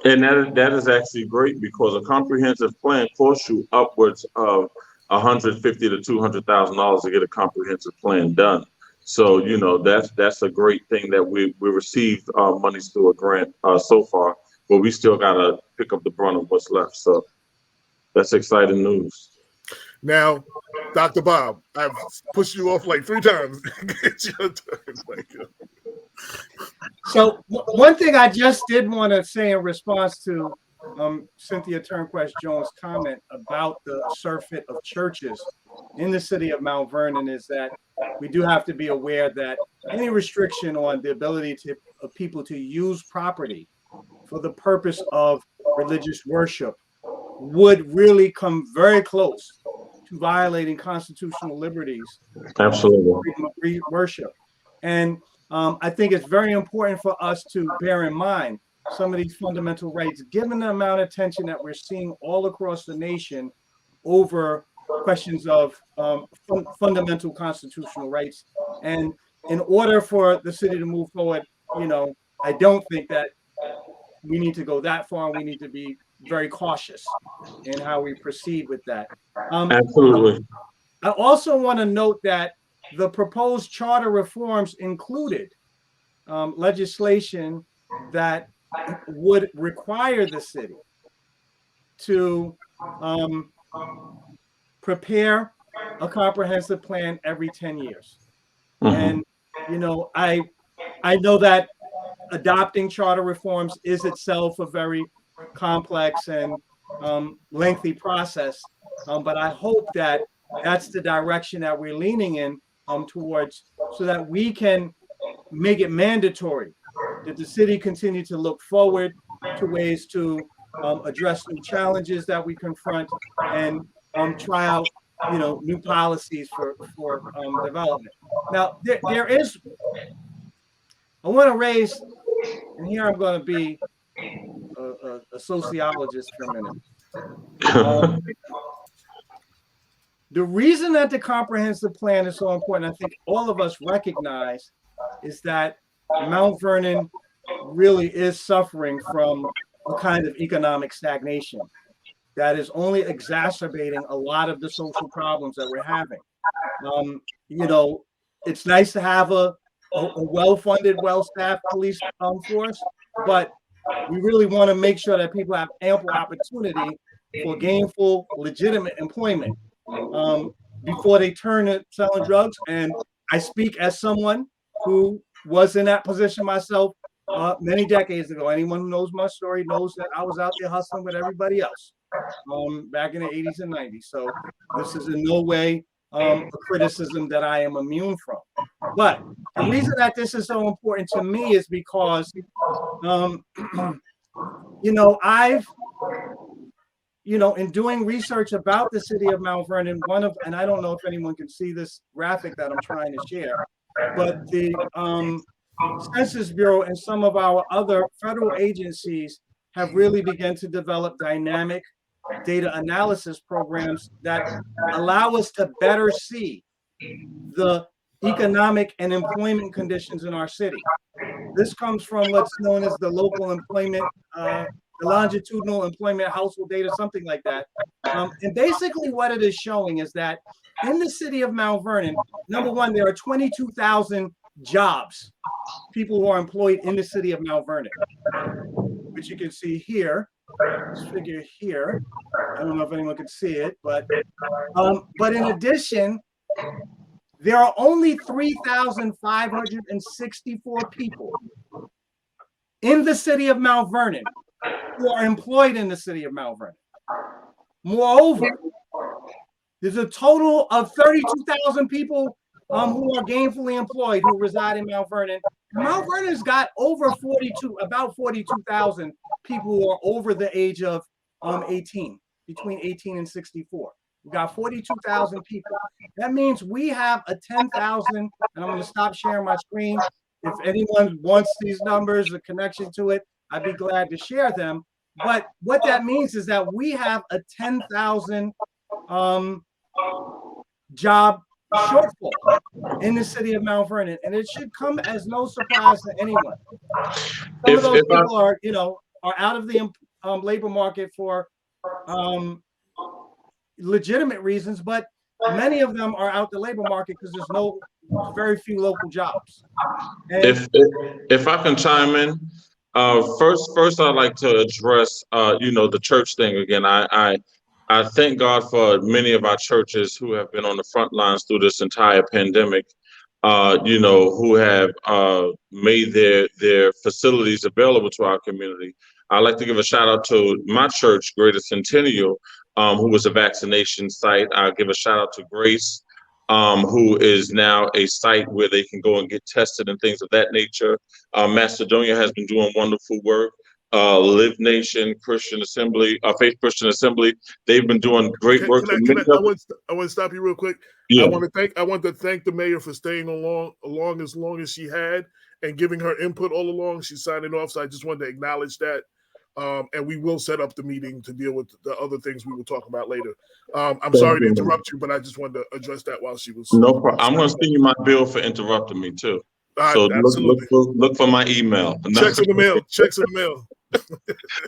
And that is actually great, because a comprehensive plan costs you upwards of $150,000 to $200,000 to get a comprehensive plan done. So that's a great thing that we received monies through a grant so far, but we still gotta pick up the brunt of what's left. So that's exciting news. Now, Dr. Bob, I've pushed you off like 3 times. It's your turn. So one thing I just did want to say in response to Cynthia Turnquest-Jones' comment about the surfeit of churches in the city of Mount Vernon is that we do have to be aware that any restriction on the ability of people to use property for the purpose of religious worship would really come very close to violating constitutional liberties. Absolutely. Freedom of worship. And I think it's very important for us to bear in mind some of these fundamental rights, given the amount of attention that we're seeing all across the nation over questions of fundamental constitutional rights. And in order for the city to move forward, I don't think that we need to go that far. We need to be very cautious in how we proceed with that. Absolutely. I also want to note that the proposed charter reforms included legislation that would require the city to prepare a comprehensive plan every 10 years. And, you know, I know that adopting charter reforms is itself a very complex and lengthy process. But I hope that that's the direction that we're leaning in towards, so that we can make it mandatory that the city continue to look forward to ways to address new challenges that we confront, and try out, you know, new policies for development. Now, there is, I want to raise, and here I'm going to be a sociologist for a minute. The reason that the comprehensive plan is so important, I think all of us recognize, is that Mount Vernon really is suffering from a kind of economic stagnation that is only exacerbating a lot of the social problems that we're having. You know, it's nice to have a well-funded, well-staffed police force, but we really want to make sure that people have ample opportunity for gainful, legitimate employment before they turn to selling drugs. And I speak as someone who was in that position myself many decades ago. Anyone who knows my story knows that I was out there hustling with everybody else back in the 80s and 90s. So this is in no way a criticism that I am immune from. But the reason that this is so important to me is because, you know, in doing research about the city of Mount Vernon, and I don't know if anyone can see this graphic that I'm trying to share, but the Census Bureau and some of our other federal agencies have really begun to develop dynamic data analysis programs that allow us to better see the economic and employment conditions in our city. This comes from what's known as the local employment, the longitudinal employment household data, something like that. And basically what it is showing is that in the city of Mount Vernon, number one, there are 22,000 jobs, people who are employed in the city of Mount Vernon, which you can see here, this figure here. I don't know if anyone can see it, but in addition, there are only 3,564 people in the city of Mount Vernon who are employed in the city of Mount Vernon. Moreover, there's a total of 32,000 people who are gainfully employed who reside in Mount Vernon. Mount Vernon's got about 42,000 people who are over the age of 18, between 18 and 64. We've got 42,000 people. That means we have a 10,000, and I'm going to stop sharing my screen. If anyone wants these numbers, a connection to it, I'd be glad to share them. But what that means is that we have a 10,000 job shortfall in the city of Mount Vernon, and it should come as no surprise to anyone. Some of those people are out of the labor market for legitimate reasons, but many of them are out the labor market because there's very few local jobs. And if I can chime in, first I'd like to address the church thing again. I thank God for many of our churches who have been on the front lines through this entire pandemic, who have made their facilities available to our community. I'd like to give a shout out to my church, Greater Centennial, who was a vaccination site. I'll give a shout out to Grace, who is now a site where they can go and get tested and things of that nature. Macedonia has been doing wonderful work. Live Nation Christian Assembly, Faith Christian Assembly, they've been doing great work. I want to stop you real quick. Yeah. I want to thank the mayor for staying along as long as she had and giving her input all along. She's signing off, so I just wanted to acknowledge that. And we will set up the meeting to deal with the other things we will talk about later. I'm sorry to interrupt you, but I just wanted to address that while she was. No problem. I'm going to send you my bill for interrupting me too. So look for my email. Checks in the mail. Checks in the mail.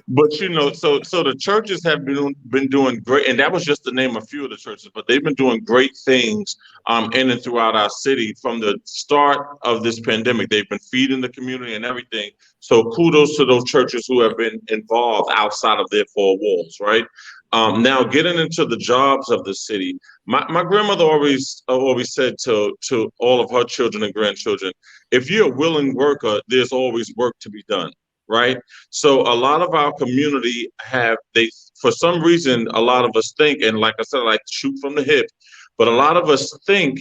But so the churches have been doing great, and that was just to name a few of the churches, but they've been doing great things in and throughout our city from the start of this pandemic. They've been feeding the community and everything. So kudos to those churches who have been involved outside of their four walls, right? Now getting into the jobs of the city, my grandmother always said to all of her children and grandchildren, if you're a willing worker, there's always work to be done, right? So a lot of our community for some reason, a lot of us think, and like I said, I like to shoot from the hip, but a lot of us think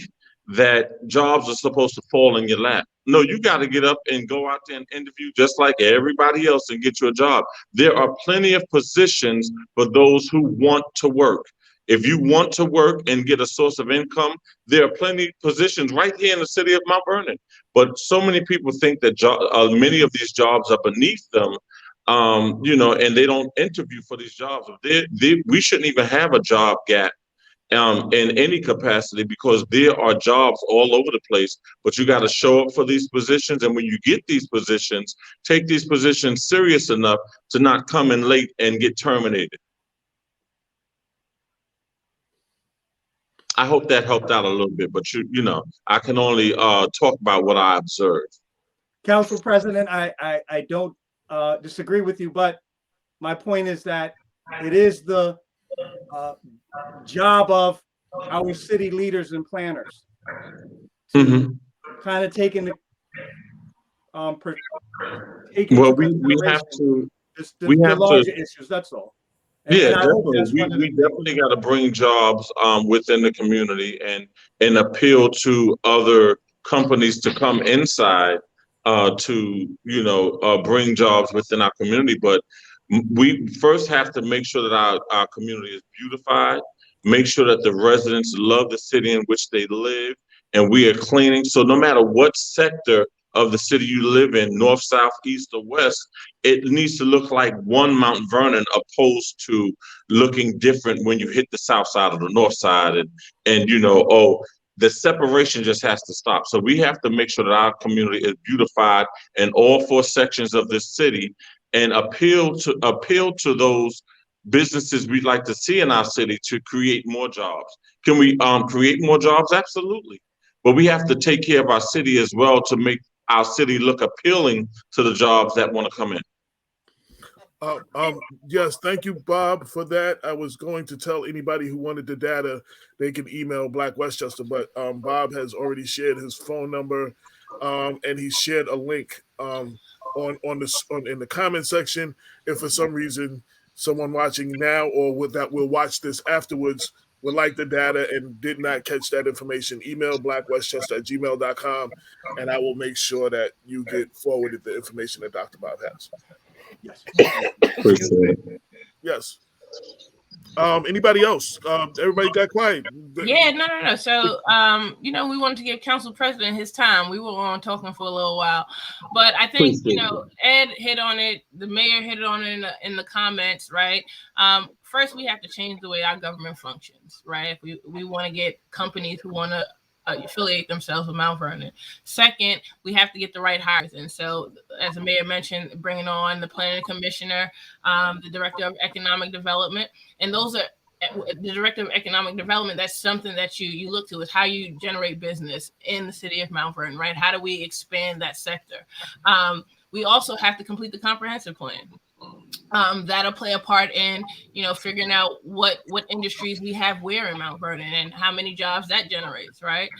that jobs are supposed to fall in your lap. No, you got to get up and go out there and interview just like everybody else and get you a job. There are plenty of positions for those who want to work. If you want to work and get a source of income, there are plenty of positions right here in the city of Mount Vernon. But so many people think that many of these jobs are beneath them, and they don't interview for these jobs. We shouldn't even have a job gap in any capacity, because there are jobs all over the place, but you got to show up for these positions. And when you get these positions, take these positions serious enough to not come in late and get terminated. I hope that helped out a little bit, but I can only talk about what I observed. Council President, I don't disagree with you, but my point is that it is the job of our city leaders and planners to kind of take into well, we have to the larger issues. That's all. Definitely. We definitely got to bring jobs within the community and appeal to other companies to come inside to bring jobs within our community. But we first have to make sure that our community is beautified, make sure that the residents love the city in which they live, and we are cleaning. So no matter what sector of the city you live in, north, south, east, or west, it needs to look like one Mount Vernon, opposed to looking different when you hit the south side or the north side. And the separation just has to stop. So we have to make sure that our community is beautified in all four sections of this city, and appeal to those businesses we'd like to see in our city to create more jobs. Can we create more jobs? Absolutely. But we have to take care of our city as well to make our city look appealing to the jobs that want to come in. Yes, thank you, Bob, for that. I was going to tell anybody who wanted the data, they can email Black Westchester, but Bob has already shared his phone number, and he shared a link in the comment section. If for some reason someone watching now or that will watch this afterwards would like the data and did not catch that information, email blackwestchester@gmail.com, and I will make sure that you get forwarded the information that Dr. Bob has. Yes. Yes. Anybody else? Everybody got quiet. Yeah, no. So, we wanted to give Council President his time. We were on talking for a little while, but I think, Ed hit on it. The mayor hit on it in the comments, right? First, we have to change the way our government functions, right? If we want to get companies who want to affiliate themselves with Mount Vernon. Second, we have to get the right hires. And so, as the mayor mentioned, bringing on the planning commissioner, the director of economic development, and those are the director of economic development. That's something that you look to, is how you generate business in the city of Mount Vernon, right? How do we expand that sector? We also have to complete the comprehensive plan. That'll play a part in, figuring out what industries we have where in Mount Vernon and how many jobs that generates, right?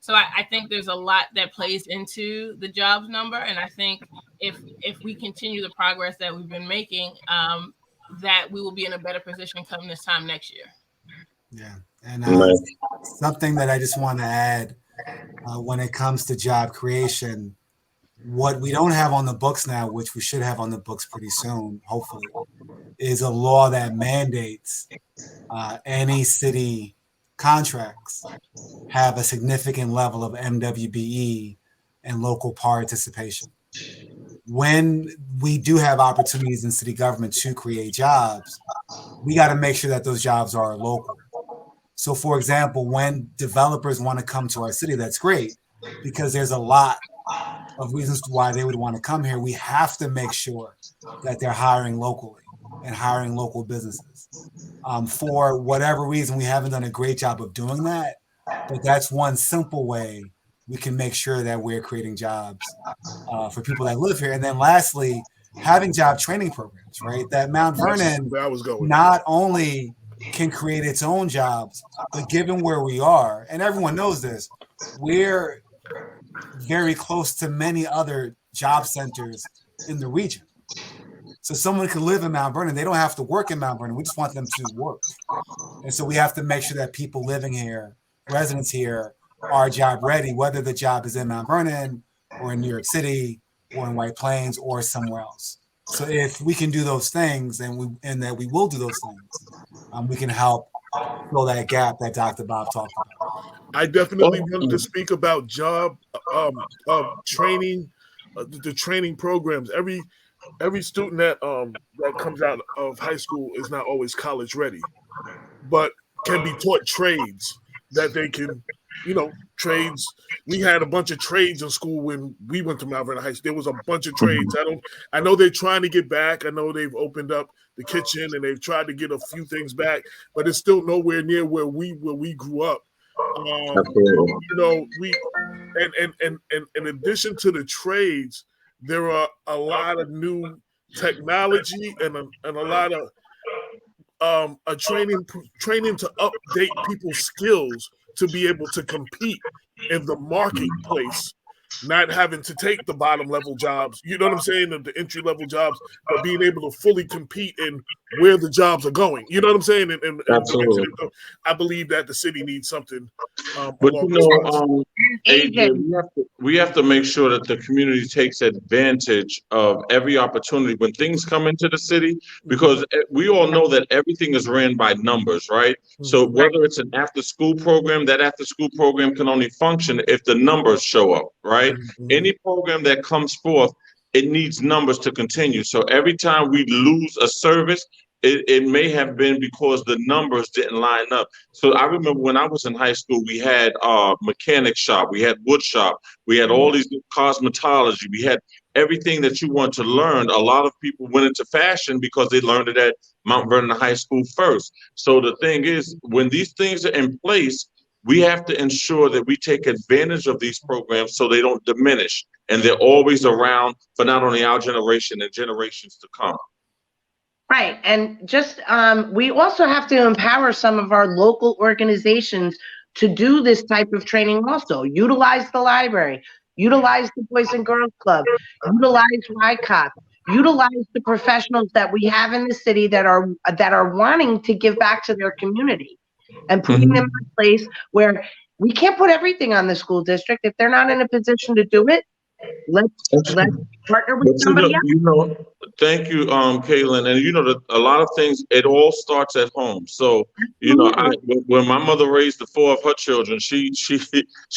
So I think there's a lot that plays into the jobs number. And I think if we continue the progress that we've been making, that we will be in a better position come this time next year. Yeah. And something that I just want to add when it comes to job creation, what we don't have on the books now, which we should have on the books pretty soon, hopefully, is a law that mandates any city contracts have a significant level of MWBE and local participation. When we do have opportunities in city government to create jobs, we got to make sure that those jobs are local. So, for example, when developers want to come to our city, that's great, because there's a lot of reasons why they would want to come here, we have to make sure that they're hiring locally and hiring local businesses. For whatever reason, we haven't done a great job of doing that, but that's one simple way we can make sure that we're creating jobs for people that live here. And then lastly, having job training programs, right? That Mount Vernon not only can create its own jobs, but given where we are, and everyone knows this, we're very close to many other job centers in the region. So someone can live in Mount Vernon. They don't have to work in Mount Vernon. We just want them to work. And so we have to make sure that people living here, residents here, are job ready, whether the job is in Mount Vernon or in New York City or in White Plains or somewhere else. So if we can do those things, and that we will do those things, we can help fill that gap that Dr. Bob talked about. I definitely wanted to speak about job training, the training programs. Every student that comes out of high school is not always college ready, but can be taught trades that they can, trades. We had a bunch of trades in school when we went to Mount Vernon High School. There was a bunch of trades. I know they're trying to get back. I know they've opened up the kitchen and they've tried to get a few things back, but it's still nowhere near where we grew up. We and in addition to the trades, there are a lot of new technology and a lot of a training to update people's skills to be able to compete in the marketplace, not having to take the bottom level jobs, you know what I'm saying, the entry level jobs, but being able to fully compete in where the jobs are going. You know what I'm saying? And I believe that the city needs something. But AJ, we have to make sure that the community takes advantage of every opportunity when things come into the city, because we all know that everything is ran by numbers, right? So whether it's an after-school program, that after-school program can only function if the numbers show up, right? Any program that comes forth, it needs numbers to continue. So every time we lose a service, it may have been because the numbers didn't line up. So I remember when I was in high school, we had mechanic shop, we had wood shop, we had all these cosmetology, we had everything that you want to learn. A lot of people went into fashion because they learned it at Mount Vernon High School first. So the thing is, when these things are in place, we have to ensure that we take advantage of these programs so they don't diminish and they're always around for not only our generation and generations to come. Right. And just we also have to empower some of our local organizations to do this type of training also. Utilize the library, utilize the Boys and Girls Club, utilize YCOP, utilize the professionals that we have in the city that are wanting to give back to their community and putting them in a place where we can't put everything on the school district. If they're not in a position to do it, let's partner with somebody else. Thank you, Kaylin. And a lot of things, it all starts at home. So, when my mother raised the four of her children, she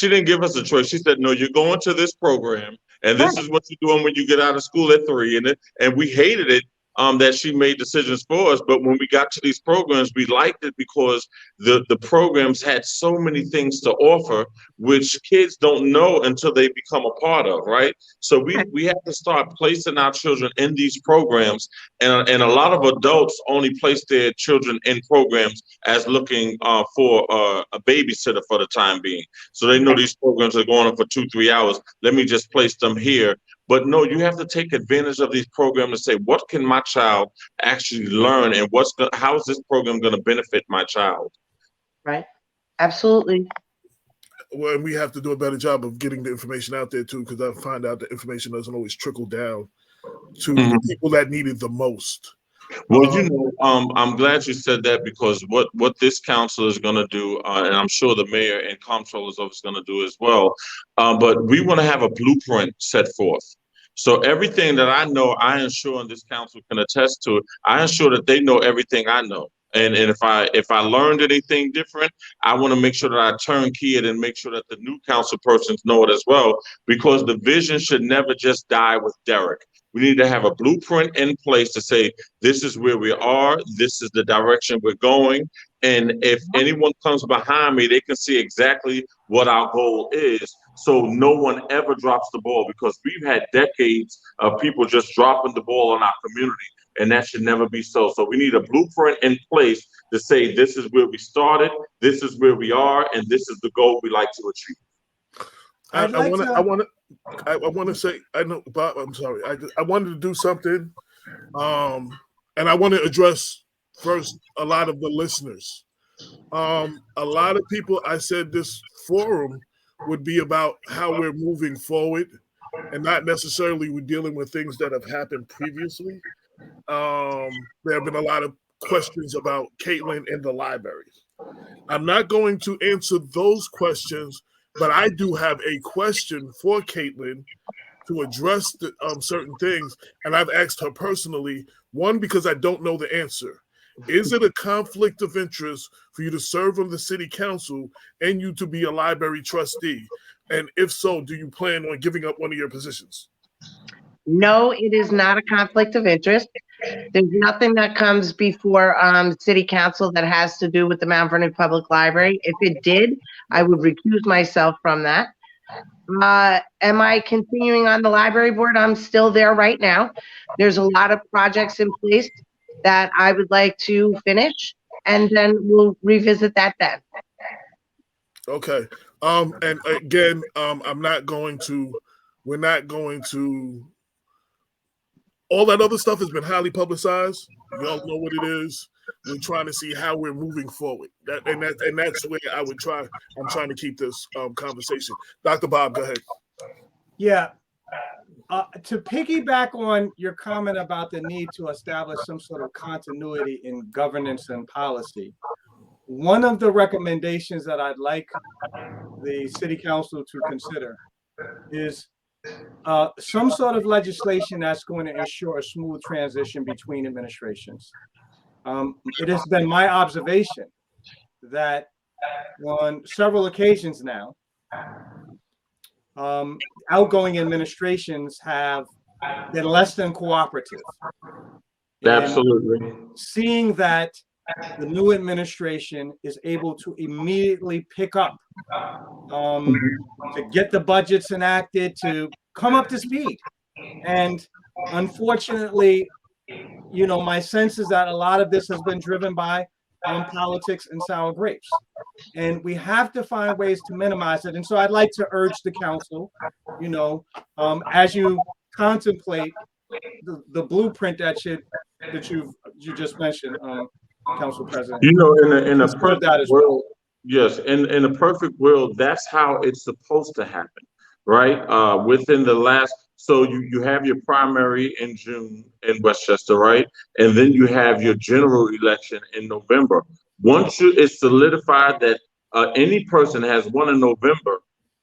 didn't give us a choice. She said, no, you're going to this program, and this is what you're doing when you get out of school at 3. And we hated it that she made decisions for us. But when we got to these programs, we liked it because the programs had so many things to offer, which kids don't know until they become a part of, right? So we have to start placing our children in these programs, and a lot of adults only place their children in programs as looking for a babysitter for the time being. So they know these programs are going on for 2-3 hours. Let me just place them here. But no, you have to take advantage of these programs and say, what can my child actually learn, and how is this program going to benefit my child? Right. Absolutely. Well, and we have to do a better job of getting the information out there too, because I find out the information doesn't always trickle down to the people that need it the most. Well, I'm glad you said that, because what this council is going to do, and I'm sure the mayor and comptroller's office is going to do as well, but we want to have a blueprint set forth. So everything that I know, I ensure, and this council can attest to it, I ensure that they know everything I know. And if I learned anything different, I want to make sure that I turnkey it and make sure that the new council persons know it as well, because the vision should never just die with Derek. We need to have a blueprint in place to say, this is where we are, this is the direction we're going. And if anyone comes behind me, they can see exactly what our goal is. so no one ever drops the ball, because we've had decades of people just dropping the ball in our community, and that should never be so. So we need a blueprint in place to say this is where we started, this is where we are, and this is the goal we like to achieve. I want to say, I know, Bob, I'm sorry. I wanted to do something, and I want to address first a lot of the listeners. A lot of people, I said this forum would be about how we're moving forward and not necessarily we're dealing with things that have happened previously. There have been a lot of questions about Caitlin in the libraries. I'm not going to answer those questions, but I do have a question for Caitlin to address the, certain things. And I've asked her personally, one, because I don't know the answer. Is it a conflict of interest for you to serve on the city council and you to be a library trustee? And if so, do you plan on giving up one of your positions? No, it is not a conflict of interest. There's nothing that comes before city council that has to do with the Mount Vernon Public Library. If it did, I would recuse myself from that. Am I continuing on the library board? I'm still there right now. There's a lot of projects in place that I would like to finish, and then we'll revisit that then. Okay. And again, we're not going to, all that other stuff has been highly publicized. Y'all know what it is. We're trying to see how we're moving forward. That's where I'm trying to keep this conversation. Dr. Bob, go ahead. Yeah. To piggyback on your comment about the need to establish some sort of continuity in governance and policy, one of the recommendations that I'd like the city council to consider is some sort of legislation that's going to ensure a smooth transition between administrations. It has been my observation that on several occasions now, outgoing administrations have been less than cooperative. Absolutely. And seeing that the new administration is able to immediately pick up to get the budgets enacted, to come up to speed. And unfortunately, you know, my sense is that a lot of this has been driven by politics and sour grapes. And we have to find ways to minimize it. And so I'd like to urge the council, you know, as you contemplate the blueprint that you just mentioned, Council President. You know, in a perfect world, yes, in a perfect world, that's how it's supposed to happen, right? Within the last, so you have your primary in June in Westchester, right? And then you have your general election in November. Once it's solidified that any person has won in November,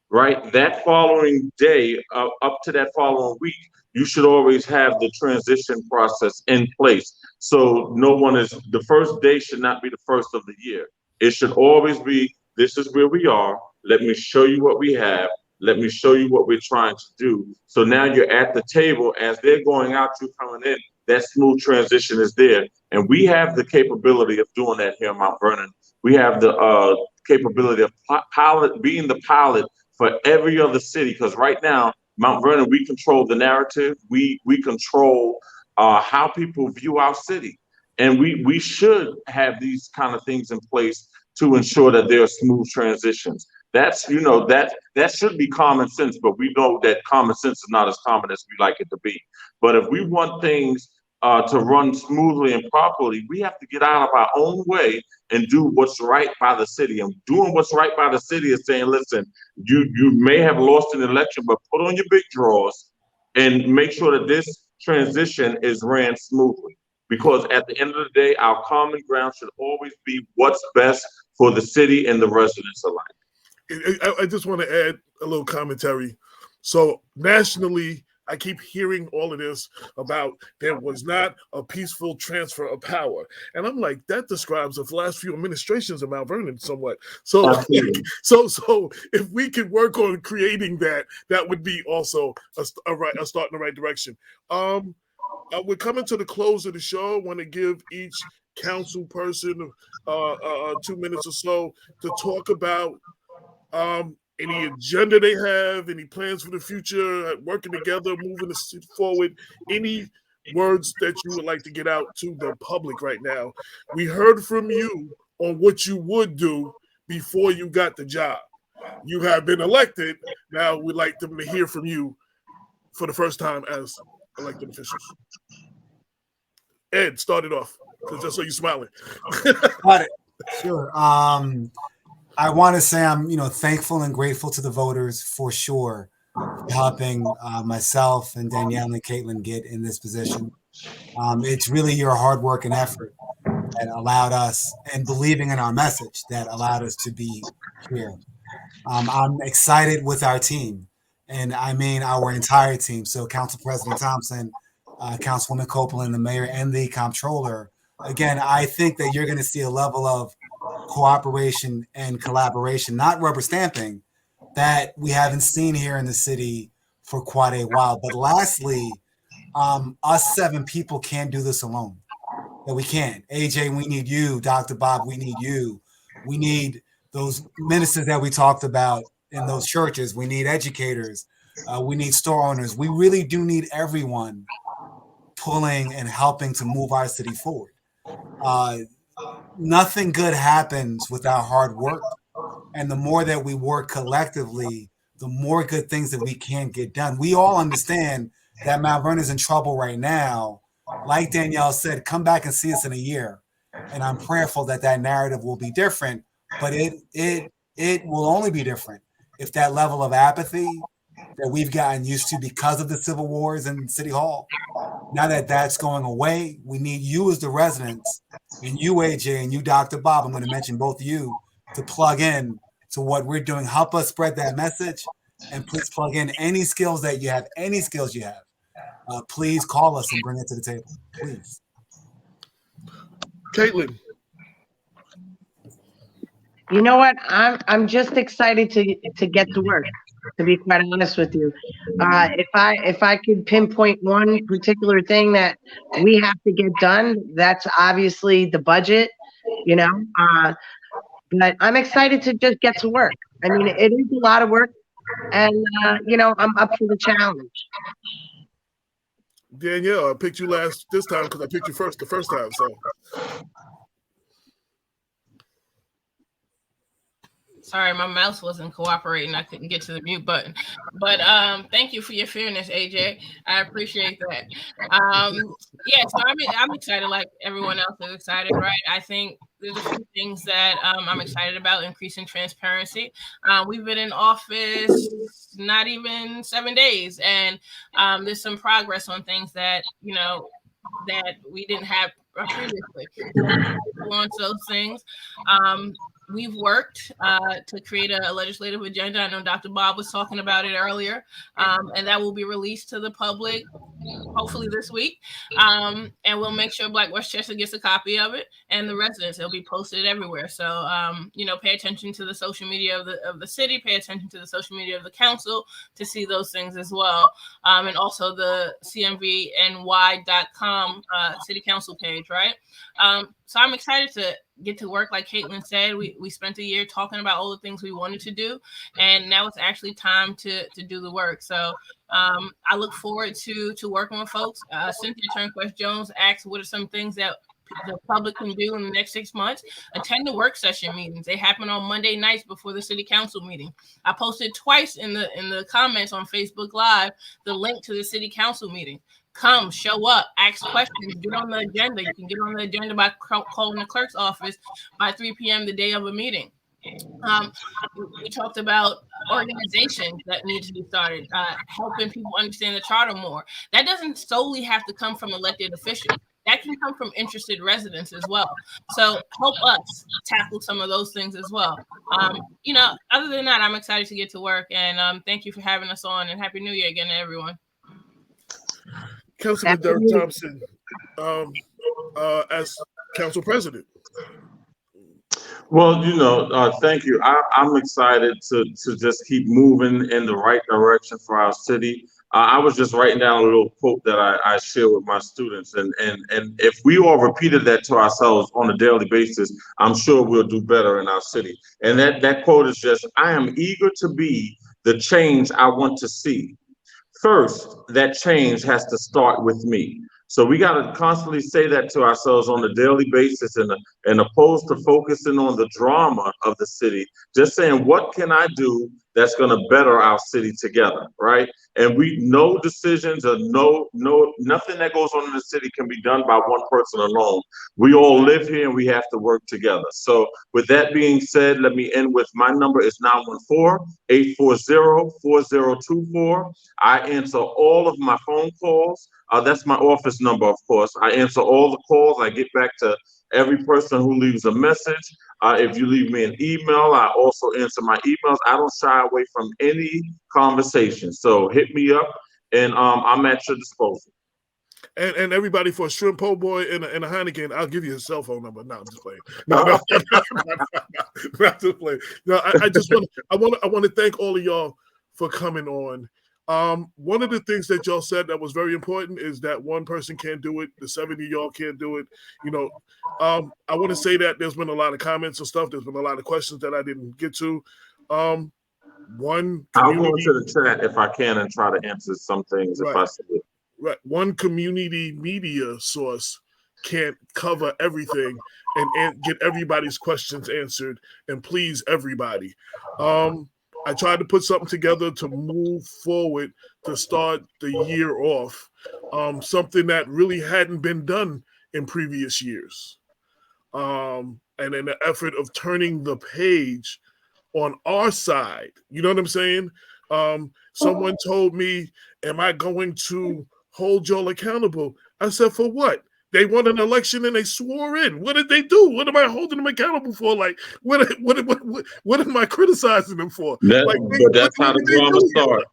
right? That following day, up to that following week, you should always have the transition process in place. So no one is, the first day should not be the first of the year. It should always be, this is where we are. Let me show you what we have. Let me show you what we're trying to do. So now you're at the table as they're going out, you're coming in. That smooth transition is there. And we have the capability of doing that here in Mount Vernon. We have the capability of being the pilot for every other city. Because right now, Mount Vernon, we control the narrative. We control how people view our city. And we should have these kind of things in place to ensure that there are smooth transitions. That's, you know, that should be common sense, but we know that common sense is not as common as we like it to be. But if we want things to run smoothly and properly, we have to get out of our own way and do what's right by the city. And doing what's right by the city is saying, listen, you may have lost an election, but put on your big drawers and make sure that this transition is ran smoothly. Because at the end of the day, our common ground should always be what's best for the city and the residents alike. I just want to add a little commentary. So nationally, I keep hearing all of this about there was not a peaceful transfer of power. And I'm like, that describes the last few administrations of Mount Vernon somewhat. So, so if we could work on creating that, that would be also a start in the right direction. We're coming to the close of the show. I want to give each council person 2 minutes or so to talk about any agenda they have, any plans for the future, working together, moving the city forward, any words that you would like to get out to the public right now. We heard from you on what you would do before you got the job. You have been elected. Now we'd like them to hear from you for the first time as elected officials. Ed, start it off, because that's why you're smiling. Got it. Sure. I want to say I'm, thankful and grateful to the voters for sure, for helping myself and Danielle and Caitlin get in this position. It's really your hard work and effort that allowed us, and believing in our message that allowed us to be here. I'm excited with our team, and I mean our entire team. So Council President Thompson, Councilwoman Copeland, the mayor, and the comptroller. Again, I think that you're going to see a level of cooperation and collaboration, not rubber stamping, that we haven't seen here in the city for quite a while. But lastly, us 7 people can't do this alone. That we can't. AJ, we need you. Dr. Bob, we need you. We need those ministers that we talked about in those churches. We need educators. We need store owners. We really do need everyone pulling and helping to move our city forward. Nothing good happens without hard work. And the more that we work collectively, the more good things that we can get done. We all understand that Mount Vernon is in trouble right now. Like Danielle said, come back and see us in a year. And I'm prayerful that that narrative will be different, but it will only be different if that level of apathy that we've gotten used to because of the civil wars in City Hall, now that that's going away, we need you as the residents, and you, AJ, and you, Dr. Bob, I'm going to mention both of you, to plug in to what we're doing. Help us spread that message, and please plug in any skills that you have, please call us and bring it to the table, please. Caitlin. You know what? I'm just excited to get to work, to be quite honest with you. If I could pinpoint one particular thing that we have to get done, that's obviously the budget, but I'm excited to just get to work. I mean, it is a lot of work, and I'm up for the challenge. Danielle, I picked you last this time because I picked you first the first time. So, sorry, my mouse wasn't cooperating. I couldn't get to the mute button. But thank you for your fairness, AJ. I appreciate that. So I'm excited, like everyone else is excited, right? I think there's a few things that I'm excited about: increasing transparency. We've been in office not even 7 days, and there's some progress on things that that we didn't have previously. On those things. We've worked to create a legislative agenda. I know Dr. Bob was talking about it earlier, and that will be released to the public hopefully this week. And we'll make sure Black Westchester gets a copy of it, and the residents. It'll be posted everywhere. So, pay attention to the social media of the city, pay attention to the social media of the council to see those things as well. And also the cmvny.com city council page, right? So I'm excited to get to work. Like Caitlin said, we spent a year talking about all the things we wanted to do, and now it's actually time to do the work. So I look forward to working with folks. Cynthia Turnquest-Jones asked, what are some things that the public can do in the next 6 months? Attend the work session meetings. They happen on Monday nights before the city council meeting. I posted twice in the comments on Facebook Live the link to the city council meeting. Come, show up, ask questions, get on the agenda. You can get on the agenda by calling the clerk's office by 3 p.m. the day of a meeting. We talked about organizations that need to be started, helping people understand the charter more. That doesn't solely have to come from elected officials. That can come from interested residents as well. So help us tackle some of those things as well. Other than that, I'm excited to get to work, and thank you for having us on, and Happy New Year again to everyone. Councilman Derek Thompson, as council president. Well, thank you. I'm excited to just keep moving in the right direction for our city. I was just writing down a little quote that I share with my students, and if we all repeated that to ourselves on a daily basis, I'm sure we'll do better in our city. And that quote is just, I am eager to be the change I want to see. First, that change has to start with me. So we got to constantly say that to ourselves on a daily basis, and opposed to focusing on the drama of the city, just saying, what can I do that's going to better our city together, right? And no decisions or nothing that goes on in the city can be done by one person alone. We all live here and we have to work together. So with that being said, let me end with my number is 914-840-4024. I answer all of my phone calls. That's my office number, of course. I answer all the calls. I get back to every person who leaves a message. If you leave me an email, I also answer my emails. I don't shy away from any conversation. So hit me up, and I'm at your disposal. And everybody, for a shrimp po' boy and a Heineken, I'll give you his cell phone number. No, I'm just playing. No, not to play. No, I just want to thank all of y'all for coming on. One of the things that y'all said that was very important is that one person can't do it. The 70 y'all can't do it. I want to say that there's been a lot of comments and stuff. There's been a lot of questions that I didn't get to. I'll go into the chat if I can and try to answer some things if I see it. Right. One community media source can't cover everything and get everybody's questions answered and please everybody. I tried to put something together to move forward to start the year off, something that really hadn't been done in previous years. And in the effort of turning the page on our side, you know what I'm saying? Someone told me, am I going to hold y'all accountable? I said, for what? They won an election and they swore in. What did they do? What am I holding them accountable for? Like, what am I criticizing them for? That's how the drama starts.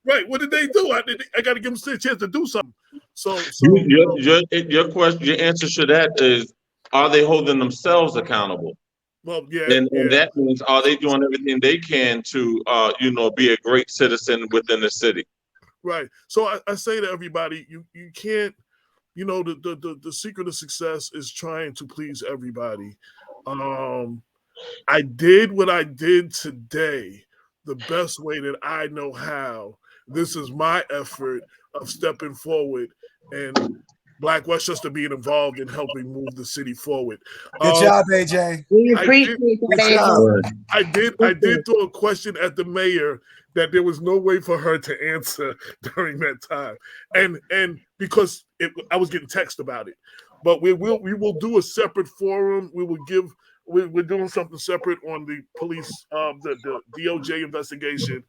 Right. What did they do? I got to give them a chance to do something. So your question, your answer to that is, are they holding themselves accountable? Well, yeah. And that means, are they doing everything they can to, be a great citizen within the city? Right. So I say to everybody, you can't, the secret of success is trying to please everybody. I did what I did today the best way that I know how. This is my effort of stepping forward and Black Westchester being involved in helping move the city forward. Good job, AJ. We appreciate that. I did throw a question at the mayor that there was no way for her to answer during that time, and because I was getting text about it. But we will do a separate forum. We're doing something separate on the police, the Doj investigation,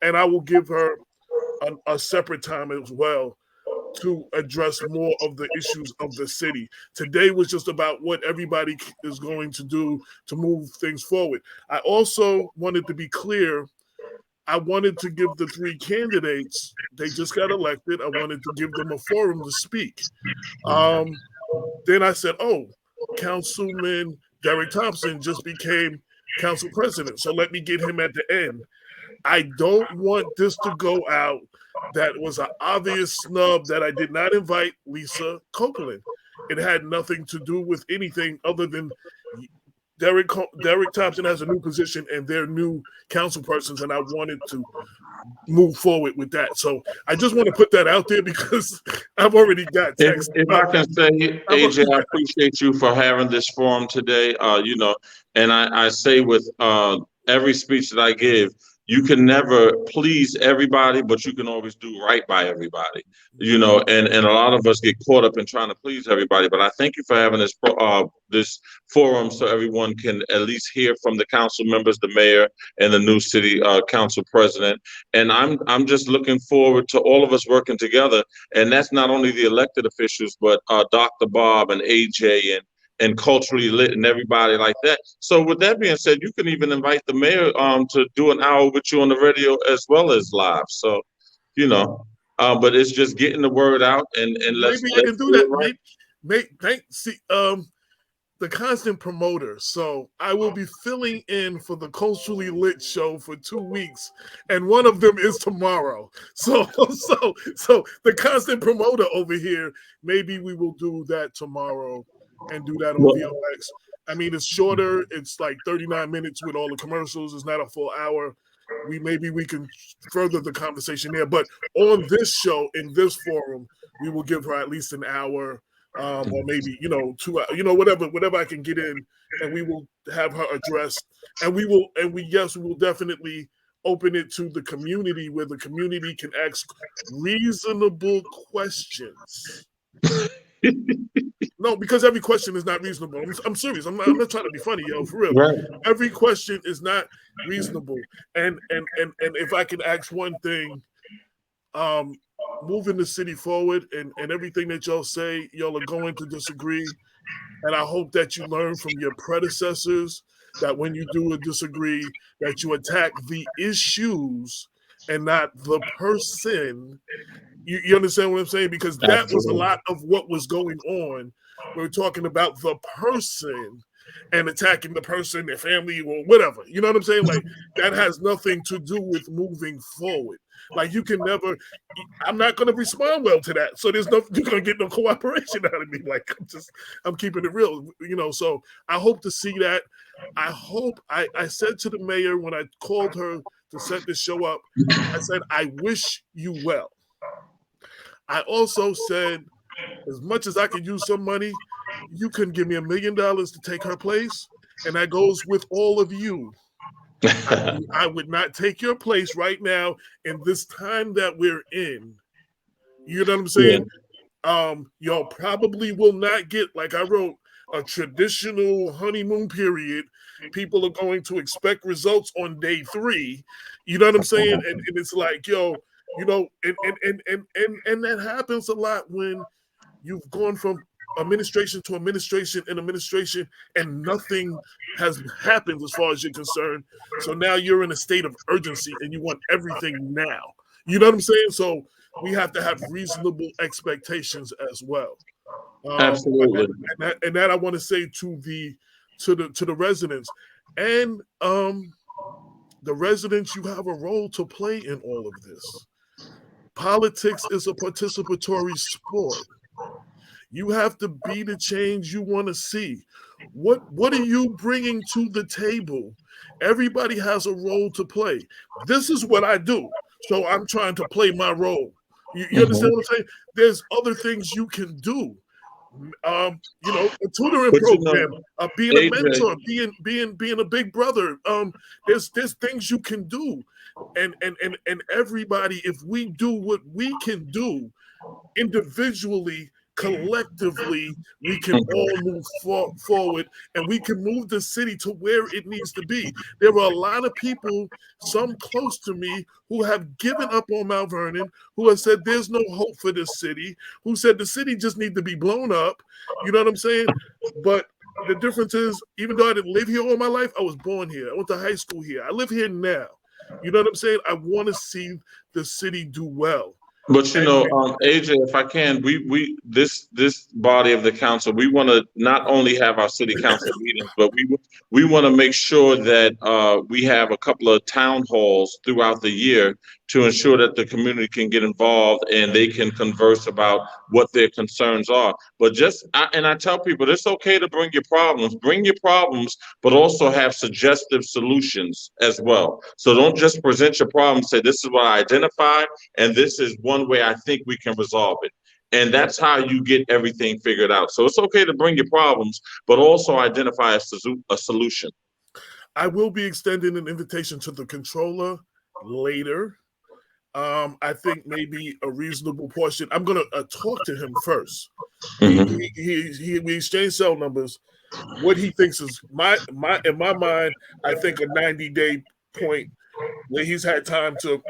and I will give her a separate time as well to address more of the issues of the city. Today was just about what everybody is going to do to move things forward. I also wanted to be clear. I wanted to give the three candidates, they just got elected, I wanted to give them a forum to speak. Then I said, Councilman Derek Thompson just became council president, so let me get him at the end. I don't want this to go out that was an obvious snub that I did not invite Lisa Copeland. It had nothing to do with anything other than Derek Thompson has a new position and they're new council persons, and I wanted to move forward with that. So I just want to put that out there because I've already got text. If I can say, AJ, I appreciate you for having this forum today. And I say with every speech that I give, you can never please everybody, but you can always do right by everybody, and a lot of us get caught up in trying to please everybody. But I thank you for having this forum so everyone can at least hear from the council members, the mayor, and the new city council president. And I'm just looking forward to all of us working together. And that's not only the elected officials, but Dr. Bob and AJ and Culturally Lit and everybody like that. So with that being said, you can even invite the mayor to do an hour with you on the radio as well as live. So, but it's just getting the word out and let's maybe I can do that. Right. the constant promoter. So I will be filling in for the Culturally Lit show for 2 weeks, and one of them is tomorrow. So the constant promoter over here, maybe we will do that tomorrow and do that on VOX. I mean, it's shorter. It's like 39 minutes with all the commercials. It's not a full hour. Maybe we can further the conversation there. But on this show, in this forum, we will give her at least an hour, or maybe 2 hours, whatever I can get in, and we will have her address. And we will definitely open it to the community, where the community can ask reasonable questions. No, because every question is not reasonable. I'm serious. I'm not trying to be funny, yo, for real. Right. Every question is not reasonable. And if I can ask one thing, moving the city forward and everything that y'all say, y'all are going to disagree. And I hope that you learn from your predecessors that when you do disagree, that you attack the issues and not the person. You understand what I'm saying? Because that was a lot of what was going on. We're talking about the person and attacking the person, their family, or whatever. You know what I'm saying? Like, that has nothing to do with moving forward. Like, you can never, I'm not going to respond well to that. So you're going to get no cooperation out of me. Like, I'm keeping it real, so I hope to see that. I said to the mayor when I called her to set this show up, I said, I wish you well. I also said, as much as I could use some money, you couldn't give me $1 million to take her place, and that goes with all of you. I would not take your place right now in this time that we're in. You know what I'm saying? Yeah. Y'all probably will not get, like I wrote, a traditional honeymoon period. People are going to expect results on day 3. You know what I'm saying? And it's like, and that happens a lot when you've gone from administration to administration and administration, and nothing has happened as far as you're concerned. So now you're in a state of urgency and you want everything now. You know what I'm saying? So we have to have reasonable expectations as well. Absolutely. And that I want to say to the residents, and the residents, you have a role to play in all of this. Politics is a participatory sport. You have to be the change you want to see. What are you bringing to the table? Everybody has a role to play. This is what I do. So I'm trying to play my role. You understand what I'm saying? There's other things you can do. A tutoring program, being a mentor, being a big brother. There's things you can do. And everybody, if we do what we can do individually, collectively, we can all move forward, and we can move the city to where it needs to be. There are a lot of people, some close to me, who have given up on Mount Vernon, who have said there's no hope for this city, who said the city just needs to be blown up. You know what I'm saying? But the difference is, even though I didn't live here all my life, I was born here. I went to high school here. I live here now. You know what I'm saying? I want to see the city do well. But AJ, if I can, this body of the council, we want to not only have our city council meetings, but we want to make sure that we have a couple of town halls throughout the year to ensure that the community can get involved and they can converse about what their concerns are. But I tell people, it's okay to bring your problems, but also have suggestive solutions as well. So don't just present your problem, say this is what I identify, and this is one way I think we can resolve it. And that's how you get everything figured out. So it's okay to bring your problems, but also identify a solution. I will be extending an invitation to the controller later. I think maybe a reasonable portion. I'm going to talk to him first. Mm-hmm. We exchange cell numbers. What he thinks is in my mind, I think a 90-day point where he's had time to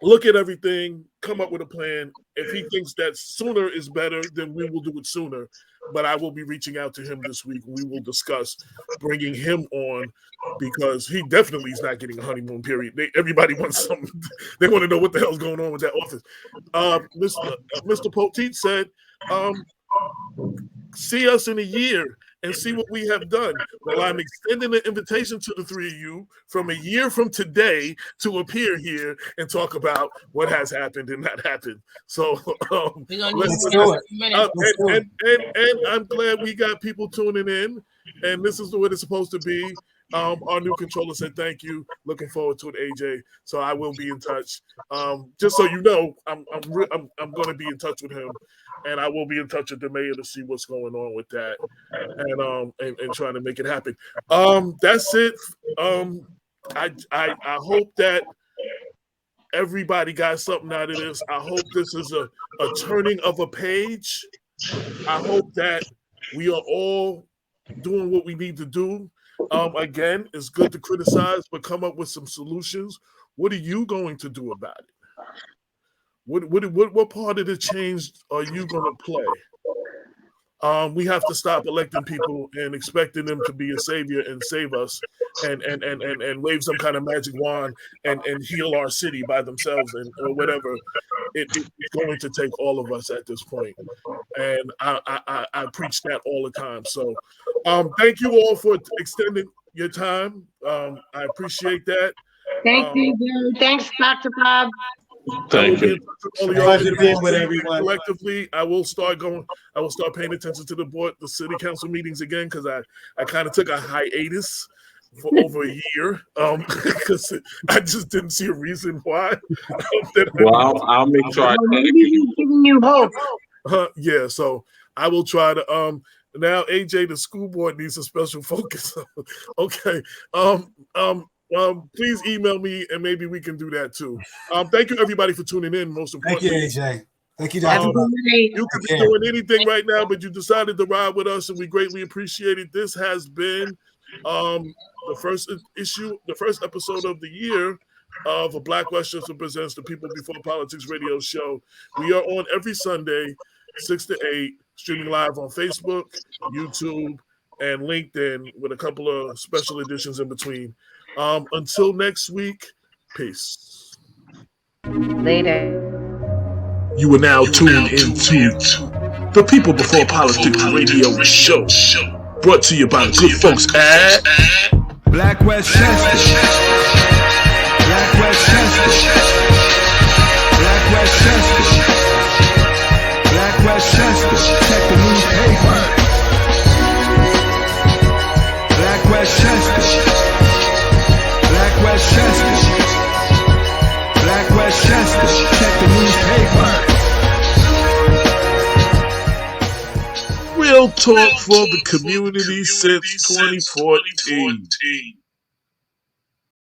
look at everything, come up with a plan. If he thinks that sooner is better, then we will do it sooner. But I will be reaching out to him this week. We will discuss bringing him on, because he definitely is not getting a honeymoon period. Everybody wants something. They want to know what the hell's going on with that office. Mr. Poteet said, see us in a year and see what we have done. Well, I'm extending the invitation to the three of you from a year from today to appear here and talk about what has happened and not happened. So let's do it. And I'm glad we got people tuning in, and this is the way it's supposed to be. Our new controller said thank you. Looking forward to it, AJ. So I will be in touch. Just so you know, I'm going to be in touch with him, and I will be in touch with the mayor to see what's going on with that, and trying to make it happen. That's it. I hope that everybody got something out of this. I hope this is a turning of a page. I hope that we are all doing what we need to do. Again, it's good to criticize, but come up with some solutions. What are you going to do about it? What part of the change are you going to play? We have to stop electing people and expecting them to be a savior and save us and wave some kind of magic wand and heal our city by themselves or whatever. It's going to take all of us at this point. And I preach that all the time. So thank you all for extending your time. I appreciate that. Thank you. Thanks, Dr. Bob. Thank you. Pleasure being with everyone. Collectively, I will start paying attention to the city council meetings again, because I kind of took a hiatus for over a year because I just didn't see a reason why. Well, I'll make sure I Maybe he's giving you hope. Yeah, so I will try to now AJ, the school board needs a special focus. Okay. Please email me and maybe we can do that too. Thank you everybody for tuning in. Most importantly, thank you, AJ. Thank you, Have a Dr. good night. you could be doing anything right now, but you decided to ride with us, and we greatly appreciate it. This has been the first episode of the year of a Black Westchester Presents the People Before Politics radio show. We are on every Sunday, 6 to 8, streaming live on Facebook, YouTube, and LinkedIn with a couple of special editions in between. Until next week, peace. Later. You are now tuned into the People Before Politics radio show, brought to you by the good folks at Black Westchester. Black Westchester. Black Westchester. Black Westchester. Check the newspaper. Black Westchester. Black Westchester. Black Westchester. Check the newspaper. Real talk for the community since 2014.